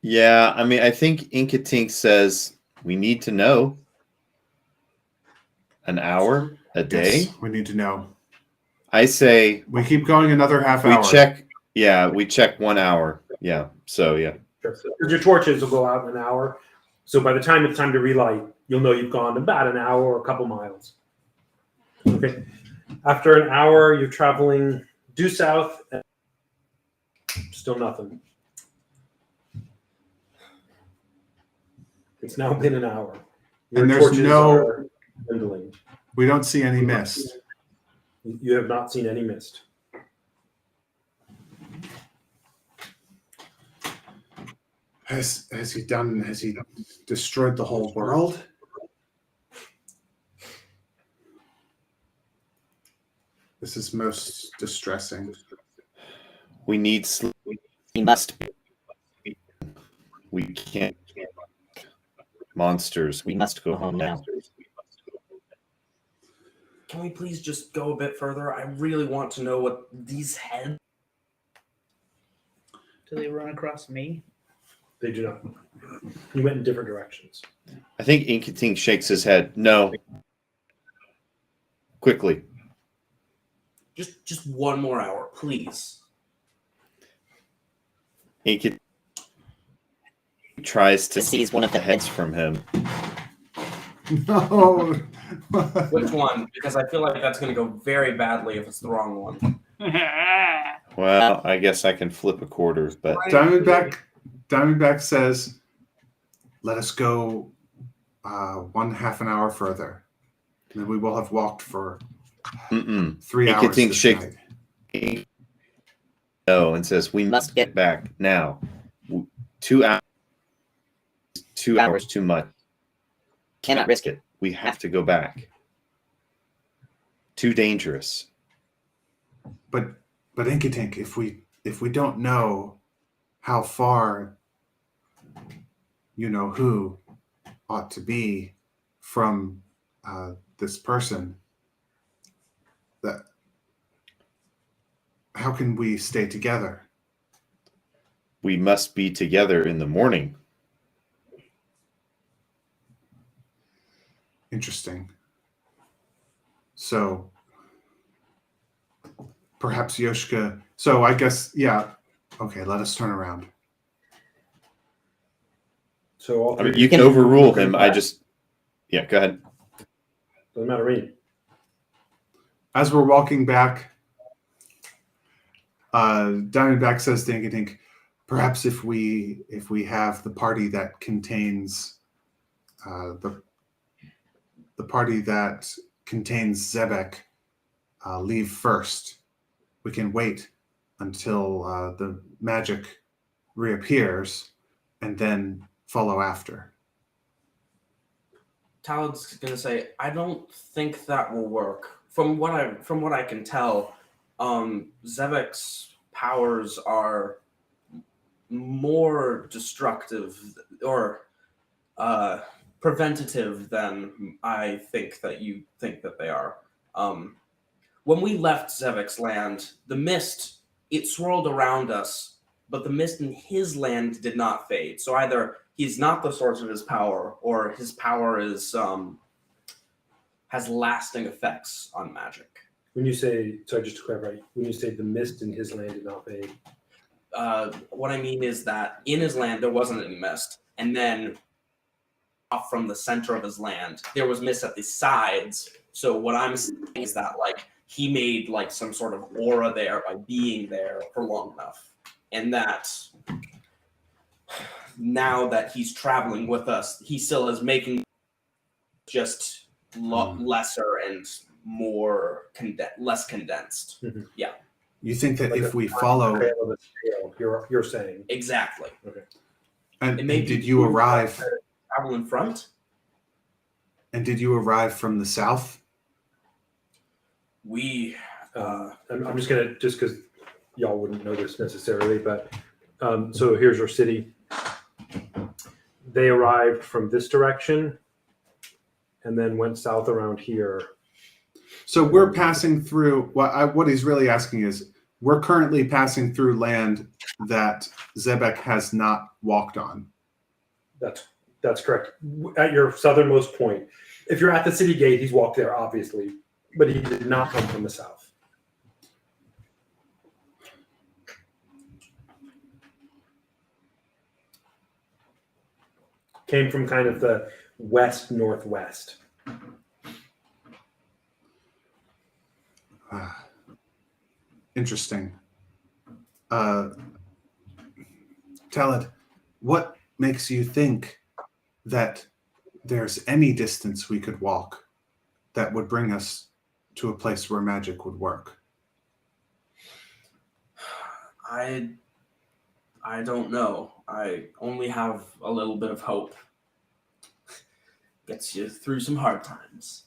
Yeah, I mean, I think Inkatink says we need to know. An hour a day? Yes, we need to know. I say we keep going another half hour. We check 1 hour. Yeah. So yeah. Sure. Your torches will go out in an hour. So by the time it's time to relight, you'll know you've gone about an hour or a couple miles. Okay. After an hour, you're traveling due south. And still nothing. It's now been an hour. And there's no dwindling. We don't see any mist. You have not seen any mist. Has he destroyed the whole world? This is most distressing. We need sleep. We must. We can't. Monsters. We must go home now. Can we please just go a bit further? I really want to know what these heads. Do they run across me? They do not. You went in different directions. I think Inkatink shakes his head. No. Quickly. Just 1 more hour, please. Inkatink tries to seize one of the heads from him. No. Which one? Because I feel like that's going to go very badly if it's the wrong one. Well, I guess I can flip a quarter, but Diamondback says, "Let us go 1/2 an hour further, and then we will have walked for 3 hours this night." No, and says, "We must get back now. 2 hours. 2 hours too much. Cannot risk it. We have to go back. Too dangerous." But Inkatink, if we don't know how far who ought to be from this person, that how can we stay together? We must be together in the morning. Interesting. So perhaps Yoshka. So I guess, okay, let us turn around. So you can overrule him. Go ahead. Doesn't matter to me. As we're walking back, Diamondback says to Inkatink, perhaps if we have the party that contains the party that contains Zebek leave first, we can wait until the magic reappears and then follow after. Talad's gonna say, I don't think that will work. From what I can tell, Zebek's powers are more destructive or preventative than I think that you think that they are. When we left Zebek's land, the mist it swirled around us, but the mist in his land did not fade. So either he's not the source of his power, or his power is has lasting effects on magic. When you say, sorry, just to clarify, when you say the mist in his land did not fade, What I mean is that in his land there wasn't any mist, and then off from the center of his land there was mist at the sides. So what I'm saying is that like he made like some sort of aura there by being there for long enough, and that now that he's traveling with us, he still is making just lesser and more less condensed. Mhm. Yeah, You think that Like if a we follow, trail of a scale, you're saying. exactly. and It may be did you arrive? travel in front. And did you arrive from the south? We I'm just gonna, just because y'all wouldn't know this necessarily, but so here's our city. They arrived from this direction and then went south around here. So we're passing through. What he's really asking is, we're currently passing through land that Zebek has not walked on. That's correct. At your southernmost point. If you're at the city gate, he's walked there, obviously, but he did not come from the south. Came from kind of the west-northwest. Interesting. Talad, what makes you think that there's any distance we could walk that would bring us to a place where magic would work? I don't know. I only have a little bit of hope. Gets you through some hard times.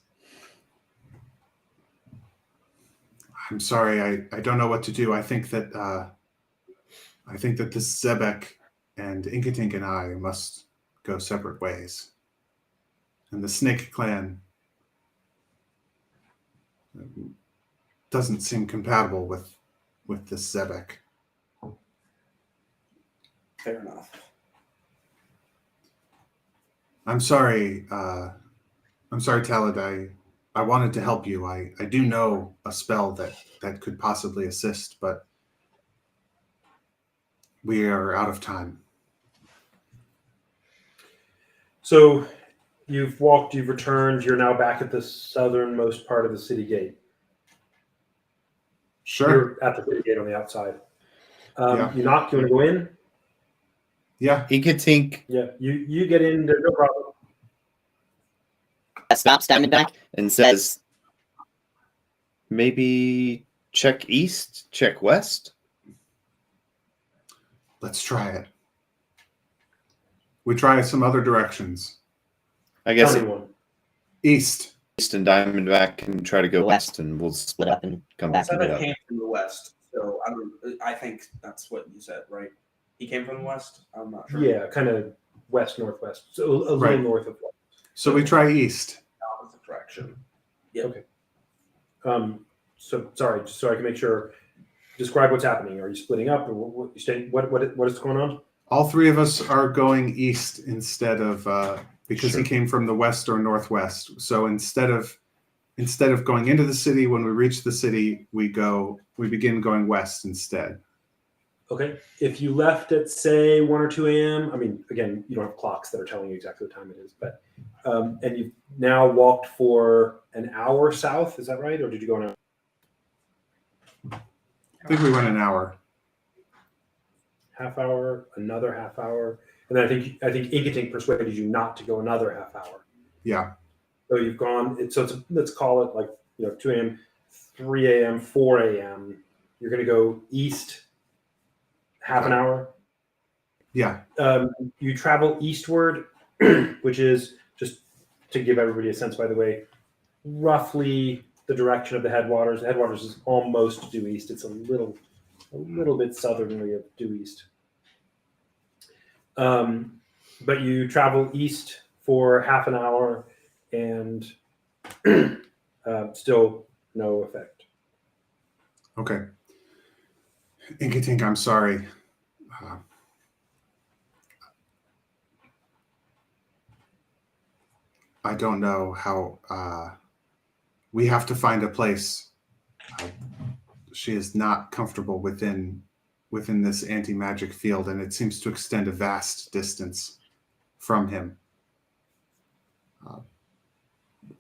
I'm sorry, I don't know what to do. I think that this Zebek and Inkatink and I must go separate ways. And the Snake Clan doesn't seem compatible with this Zebek. Fair enough. I'm sorry, Talad. I wanted to help you. I do know a spell that could possibly assist, but we are out of time. So you've walked, you've returned, you're now back at the southernmost part of the city gate. Sure. You're at the city gate on the outside. Yeah. You knock, you want to go in? Yeah. Inkatink Yeah, you get in, there's no problem. Stops Diamondback. and says, maybe check east, check west. Let's try it. We try some other directions. I guess Tell me one. East. east and Diamondback can try to go west, and we'll Split up and come back. back. Seven came from the west, so I think that's what you said, right? He came from the west. I'm not sure. Yeah, kind of west northwest, so a little Right. north of. So we try east. Opposite direction. So sorry, just so I can make sure. Describe what's happening. Are you splitting up, or what you stay? What is going on? All three of us are going east instead of because Sure. he came from the west or northwest. So instead of going into the city, when we reach the city, we begin going west instead. Okay. If you left at say 1 or 2 a.m., I mean, again, you don't have clocks that are telling you exactly what time it is, but and you've now walked for an hour south. Is that right, or did you go an hour? I think we went an hour. Half hour, another half hour, and then I think Inkatink persuaded you not to go another half hour. Yeah. So you've gone. Let's call it like 2 a.m., 3 a.m., 4 a.m. You're going to go east half an hour. Yeah. You travel eastward, which is, just to give everybody a sense, by the way, roughly the direction of the headwaters. The headwaters is almost due east. It's a little bit southerly of due east. But you travel east for half an hour and still no effect. Okay. Inkatink, I'm sorry. I don't know how. We have to find a place. She is not comfortable within this anti-magic field, and it seems to extend a vast distance from him.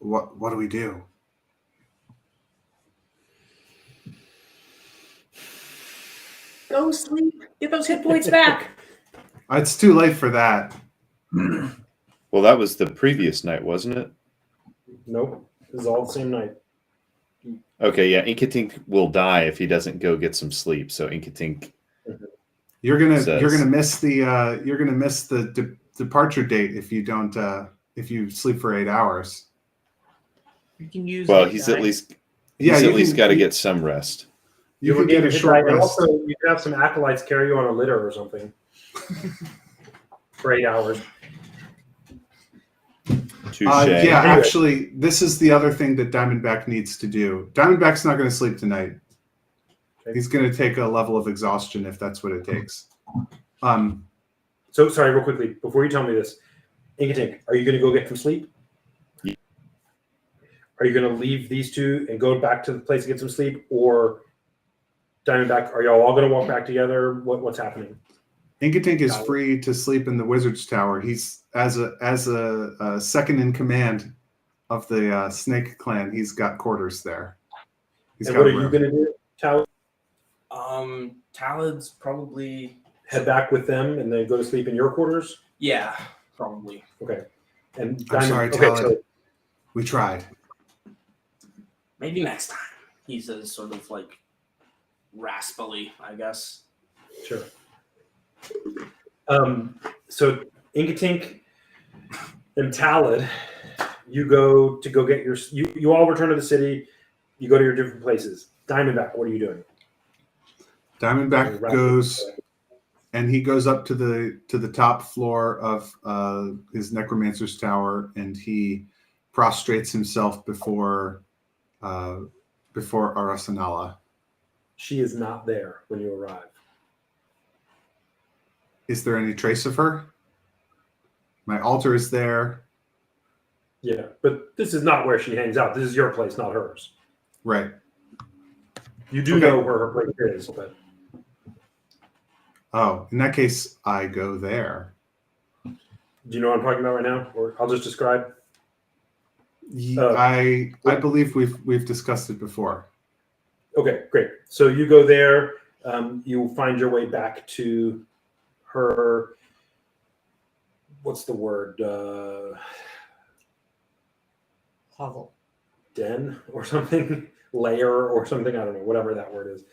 What do we do? Go sleep. Get those hit points back. It's too late for that. Well, that was the previous night, wasn't it? Nope. This is all the same night. Okay, yeah. Inkatink will die if he doesn't go get some sleep. So Inkatink, You're gonna says- miss the departure date if you don't if you sleep for 8 hours. You can use. well, hit he's die. at least Yeah, you can- got to get some rest. You will could get a hit short die, and rest. also, you can have some acolytes carry you on a litter or something for 8 hours. Touche. Yeah, Anyway. actually, this is the other thing that Diamondback needs to do. Diamondback's not going to sleep tonight. He's going to take a level of exhaustion if that's what it takes. So, sorry, real quickly, before you tell me this, Inkatink, are you going to go get some sleep? Yeah. Are you going to leave these two and go back to the place to get some sleep? Or Diamondback, are y'all all going to walk back together? What's happening? Inkatink is free to sleep in the Wizard's Tower. He's as a second in command of the Snake Clan. He's got quarters there. He's And got what are room. you going to do, Tal? Talad's probably Head back with them and then go to sleep in your quarters? yeah, probably. Okay. And I'm sorry, okay, Talad. so We tried. Maybe next time. He says, sort of like raspily, I guess. sure. So Inkatink and Talad, you go get your you all return to the city. You go to your different places. Diamondback, what are you doing? Diamondback goes and he goes up to the top floor of his necromancer's tower, and he prostrates himself before Arasanala. She is not there when you arrive. Is there any trace of her? My altar is there. Yeah, but this is not where she hangs out. This is your place, not hers. Right. You do Okay. know where her place is, but Oh, in that case, I go there. do you know what I'm talking about right now? Or I'll just describe. I believe we've discussed it before. Okay, great. So you go there. You find your way back to her. What's the word? Hovel. Den or something, layer or something. I don't know, whatever that word is.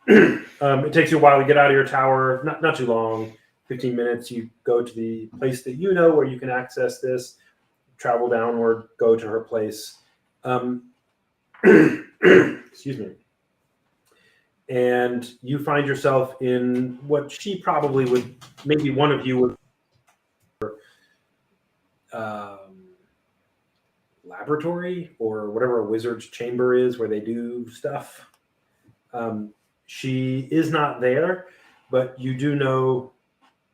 It takes you a while to get out of your tower. Not too long. 15 minutes. You go to the place that you know where you can access this. Travel downward. Go to her place. Excuse me. And you find yourself in what she probably would, maybe one of you would, laboratory or whatever a wizard's chamber is where they do stuff. She is not there, but you do know,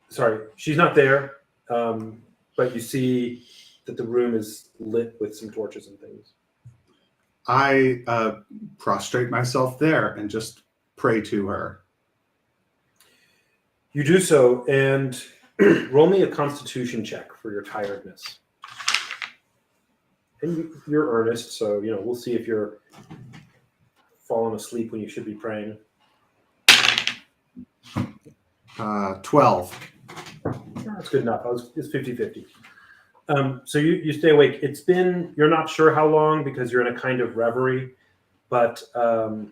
sorry, she's not there, but you see that the room is lit with some torches and things. I prostrate myself there and just pray to her. You do so, and roll me a constitution check for your tiredness. And you're earnest, so we'll see if you're falling asleep when you should be praying. 12. That's good enough. It's 50-50. So you stay awake. You're not sure how long because you're in a kind of reverie, but a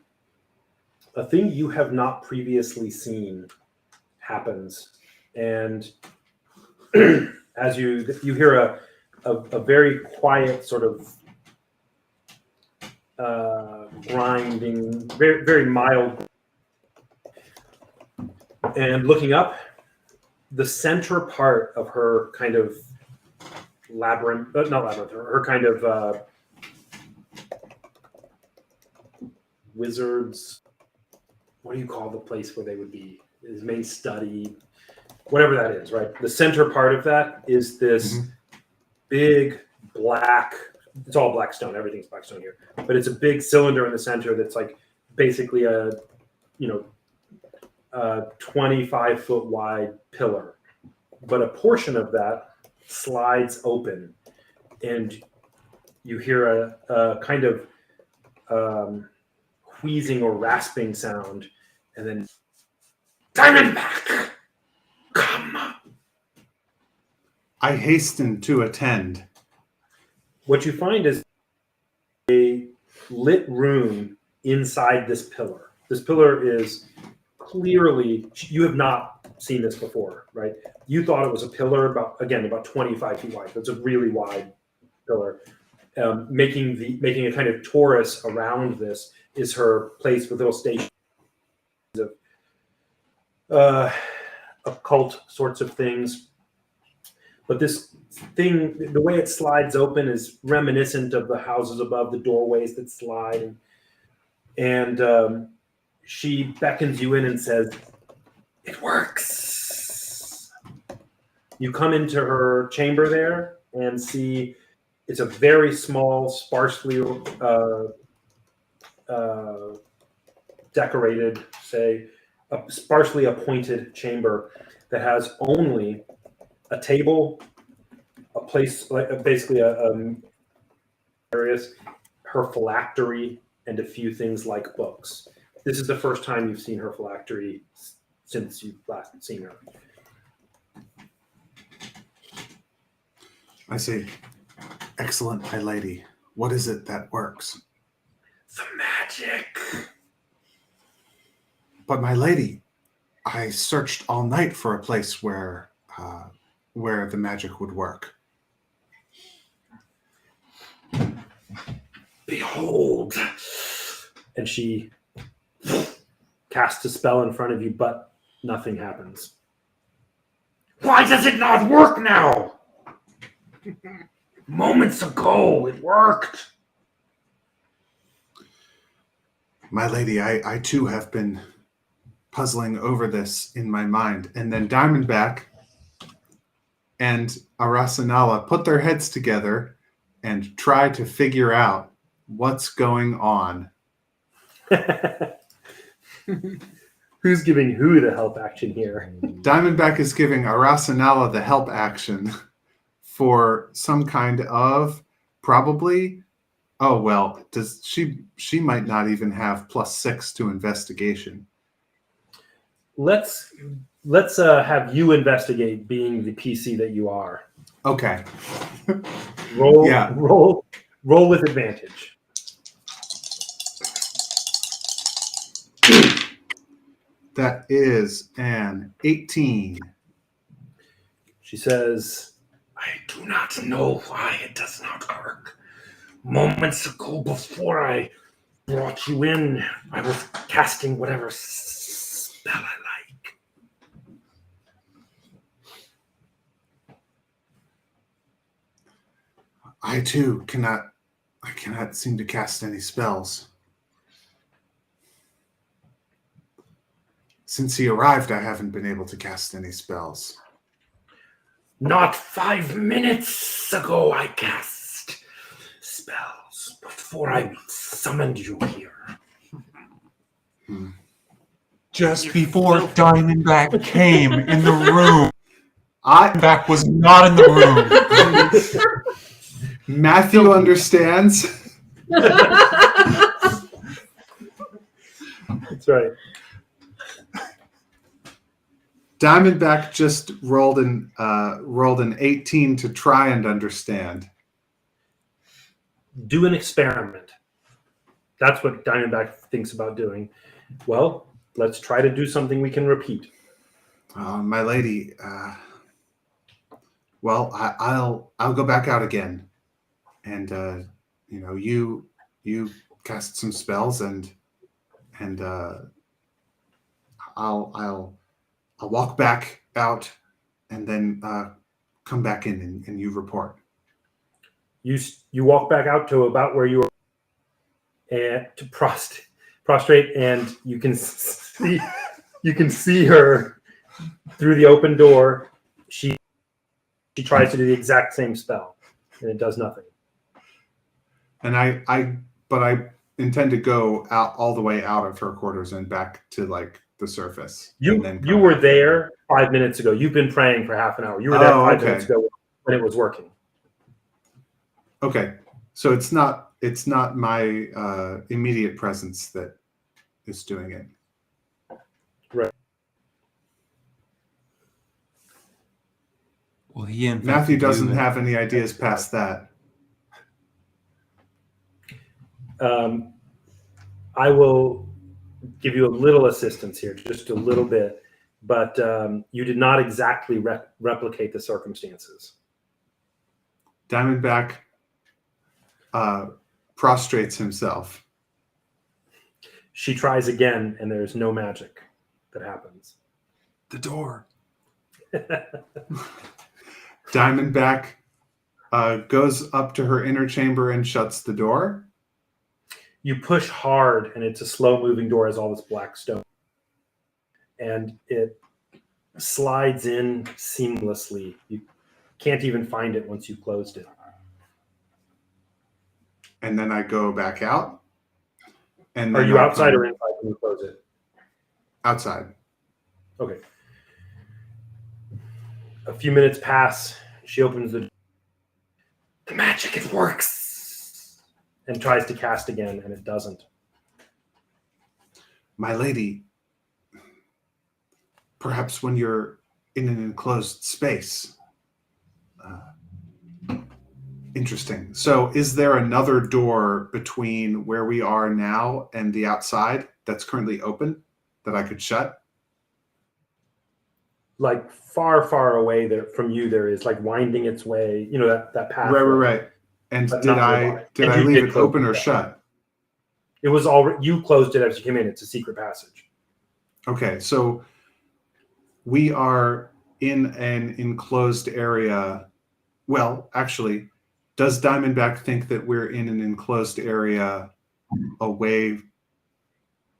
thing you have not previously seen happens. And as you hear a very quiet sort of grinding, very, very mild. And looking up, the center part of her kind of labyrinth, not labyrinth, her kind of what do you call the place where they would be? His main study, whatever that is, right? The center part of that is this big black, it's all black stone, everything's black stone here, but it's a big cylinder in the center that's like basically a, 25-foot wide pillar. But a portion of that slides open and you hear a kind of wheezing or rasping sound, and then Diamondback, come. I hasten to attend. What you find is a lit room inside this pillar. This pillar is clearly, you have not seen this before, right? You thought it was a pillar about 25 feet wide. So it's a really wide pillar. Making a kind of torus around this is her place with little stations of occult sorts of things. But this thing, the way it slides open is reminiscent of the houses above, the doorways that slide. And she beckons you in and says, "It works." You come into her chamber there and see it's a very small, sparsely decorated, a sparsely appointed chamber that has only a table, a place, like basically areas, her phylactery, and a few things like books. This is the first time you've seen her phylactery since you've last seen her. I say, "Excellent, my lady. What is it that works?" The magic. "But my lady, I searched all night for a place where the magic would work." Behold. And she casts a spell in front of you, but nothing happens. Why does it not work now? Moments ago, it worked. "My lady, I too have been puzzling over this in my mind." And then Diamondback and Arasanala put their heads together and try to figure out what's going on. Who's giving who the help action here? Diamondback is giving Arasanala the help action for some kind of probably. Oh well, does she might not even have +6 to investigation. Let's have you investigate, being the PC that you are. Okay. Roll, Yeah. roll with advantage. That is an 18. She says, "I do not know why it does not work. Moments ago, before I brought you in, I was casting whatever spell I like." I too cannot seem to cast any spells. Since he arrived, I haven't been able to cast any spells. Not 5 minutes ago, I cast spells before I summoned you here. Just before Diamondback came in the room, Diamondback was not in the room. Matthew understands. That's right. Diamondback just rolled an 18 to try and understand. Do an experiment. That's what Diamondback thinks about doing. Well, let's try to do something we can repeat. My lady, well, I'll go back out again, and you cast some spells, and I'll walk back out, and then come back in, and you report. You walk back out to about where you were, and prostrate, and you can see her through the open door. She tries to do the exact same spell, and it does nothing. And I intend to go out all the way out of her quarters and back to like the surface. You were there 5 minutes ago. You've been praying for half an hour. You were there 5 minutes ago when it was working. Okay, so it's not my immediate presence that is doing it. Right. Well, he Matthew doesn't have any ideas past that. I will give you a little assistance here, just a little bit, but you did not exactly replicate the circumstances. Diamondback prostrates himself. She tries again, and there's no magic that happens. The door. Diamondback goes up to her inner chamber and shuts the door. You push hard, and it's a slow-moving door, as all this black stone, and it slides in seamlessly. You can't even find it once you've closed it. And then I go back out. And Are then you I outside come or inside when you close it? outside? Okay. A few minutes pass. She opens the door. The magic, it works! And tries to cast again, and it doesn't. My lady, perhaps when you're in an enclosed space. Interesting. So is there another door between where we are now and the outside that's currently open that I could shut? Like far, far away there from you, there is like winding its way, that path. Right. And But did not I nearby. did And I you leave did it close open it or down. shut? It was already, you closed it as you came in. It's a secret passage. Okay, so we are in an enclosed area. Well, actually, does Diamondback think that we're in an enclosed area away?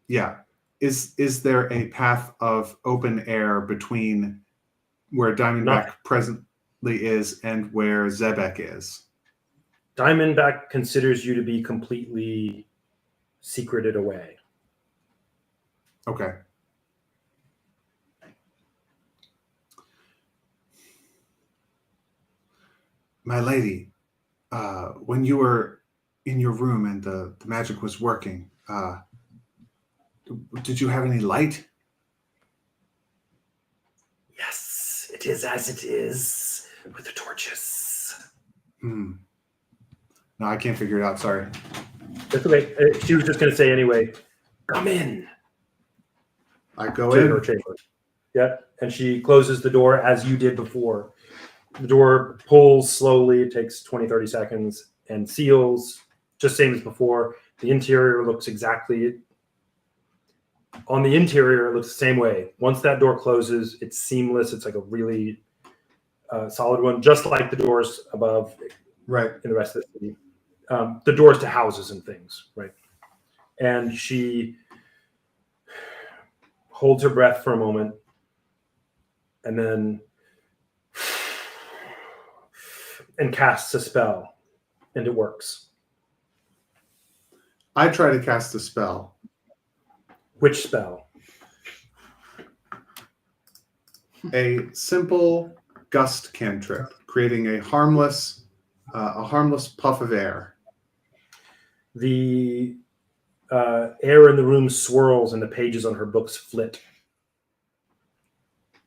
Yeah. Is there a path of open air between where Diamondback presently is and where Zebek is? Diamondback considers you to be completely secreted away. Okay. My lady, when you were in your room and the magic was working, did you have any light? Yes, it is as it is with the torches. No, I can't figure it out. Sorry. That's okay. She was just going to say anyway, come in. I go To in. her chamber. Yeah, and she closes the door as you did before. The door pulls slowly. It takes 20, 30 seconds and seals, just same as before. The interior looks exactly... On the interior, it looks the same way. Once that door closes, it's seamless. It's like a really solid one, just like the doors above Right. in the rest of the city. The doors to houses and things, right? And she holds her breath for a moment and then casts a spell, and it works. I try to cast a spell. Which spell? A simple gust cantrip, creating a harmless puff of air. The air in the room swirls, and the pages on her books flit.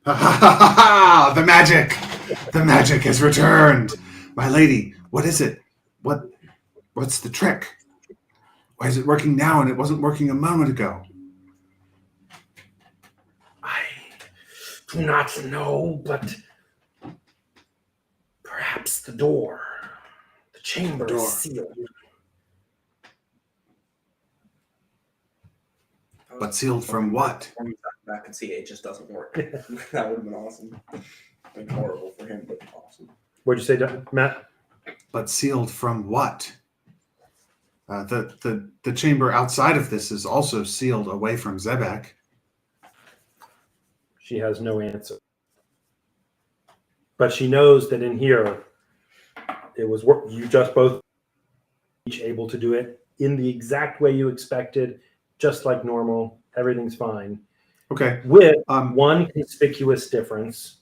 Ha ha ha ha! The magic! The magic has returned! My lady, what is it? What's the trick? Why is it working now and it wasn't working a moment ago? I do not know, but perhaps the door, the chamber Door. is sealed. But sealed from what? Back and see it just doesn't work. That would have been awesome. Been horrible for him, but awesome. What'd you say, Matt? But sealed from what? The chamber outside of this is also sealed away from Zebek. She has no answer. But she knows that in here, it was you just both each able to do it in the exact way you expected, just like normal. Everything's fine. Okay. With one conspicuous difference.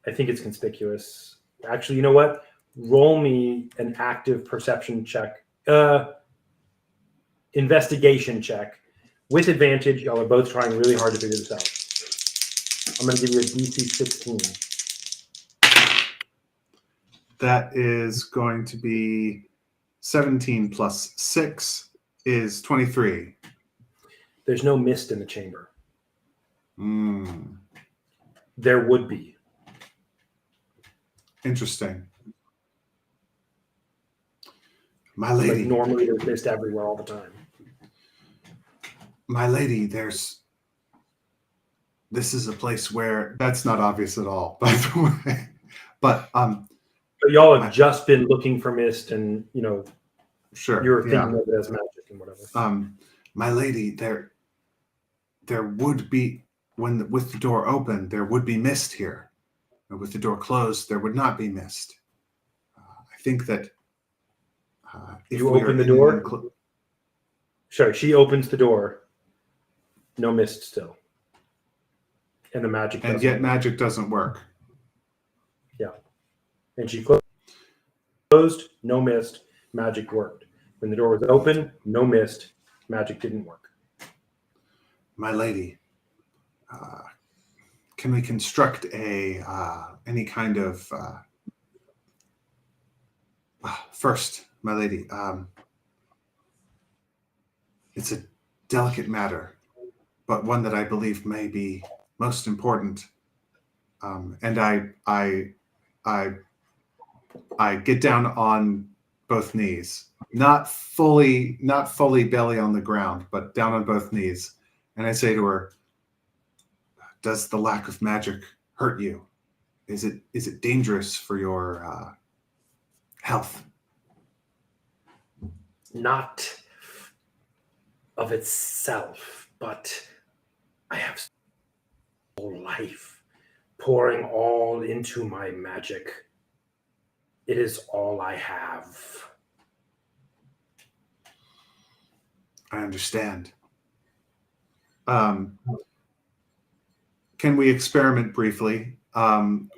I think it's conspicuous. Actually, you know what? Roll me an active perception check. Investigation check. With advantage, y'all are both trying really hard to figure this out. I'm going to give you a DC 16. That is going to be 17 plus 6 is 23. There's no mist in the chamber. There would be. Interesting. My lady. Like normally there's mist everywhere all the time. My lady, this is a place where that's not obvious at all, by the way. But y'all have just been looking for mist, and sure, you're thinking of it as magic and whatever. My lady, there would be with the door open, there would be mist here, and with the door closed, there would not be mist. I think that if you we open are the door. Sure, she opens the door. No mist still, and the magic. And yet, magic doesn't work. Yeah, and she closed. No mist. Magic worked. When the door was open, no mist. Magic didn't work. My lady, can we construct any kind of first, my lady? It's a delicate matter, but one that I believe may be most important. And I get down on both knees, not fully belly on the ground, but down on both knees. And I say to her, does the lack of magic hurt you? Is it dangerous for your health? Not of itself, but I have whole life pouring all into my magic. It is all I have. I understand. Can we experiment briefly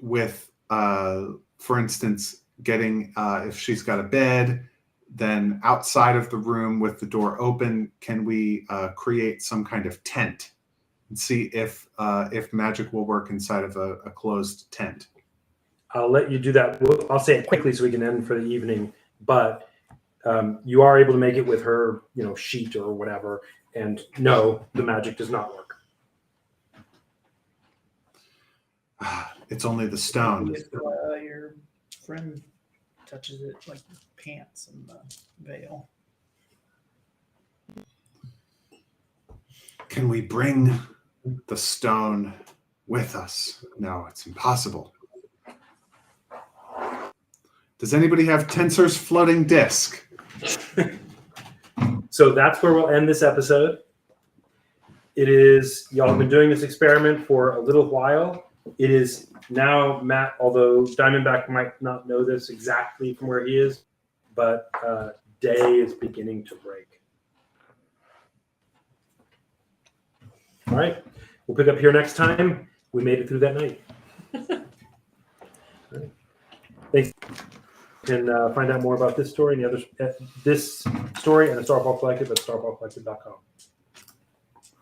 with, for instance, getting, if she's got a bed, then outside of the room with the door open, can we create some kind of tent and see if magic will work inside of a closed tent? I'll let you do that. I'll say it quickly so we can end for the evening. But you are able to make it with her, sheet or whatever. And no, the magic does not work. It's only the stone. If your friend touches it like the pants and the veil. Can we bring the stone with us? No, it's impossible. Does anybody have Tensor's floating disc? So that's where we'll end this episode. It is, y'all have been doing this experiment for a little while. It is now, Matt, although Diamondback might not know this exactly from where he is, but day is beginning to break. All right, we'll pick up here next time. We made it through that night. Right. Thanks. You can find out more about this story and the others, this story and the Starfall Collective at starfallcollective.com.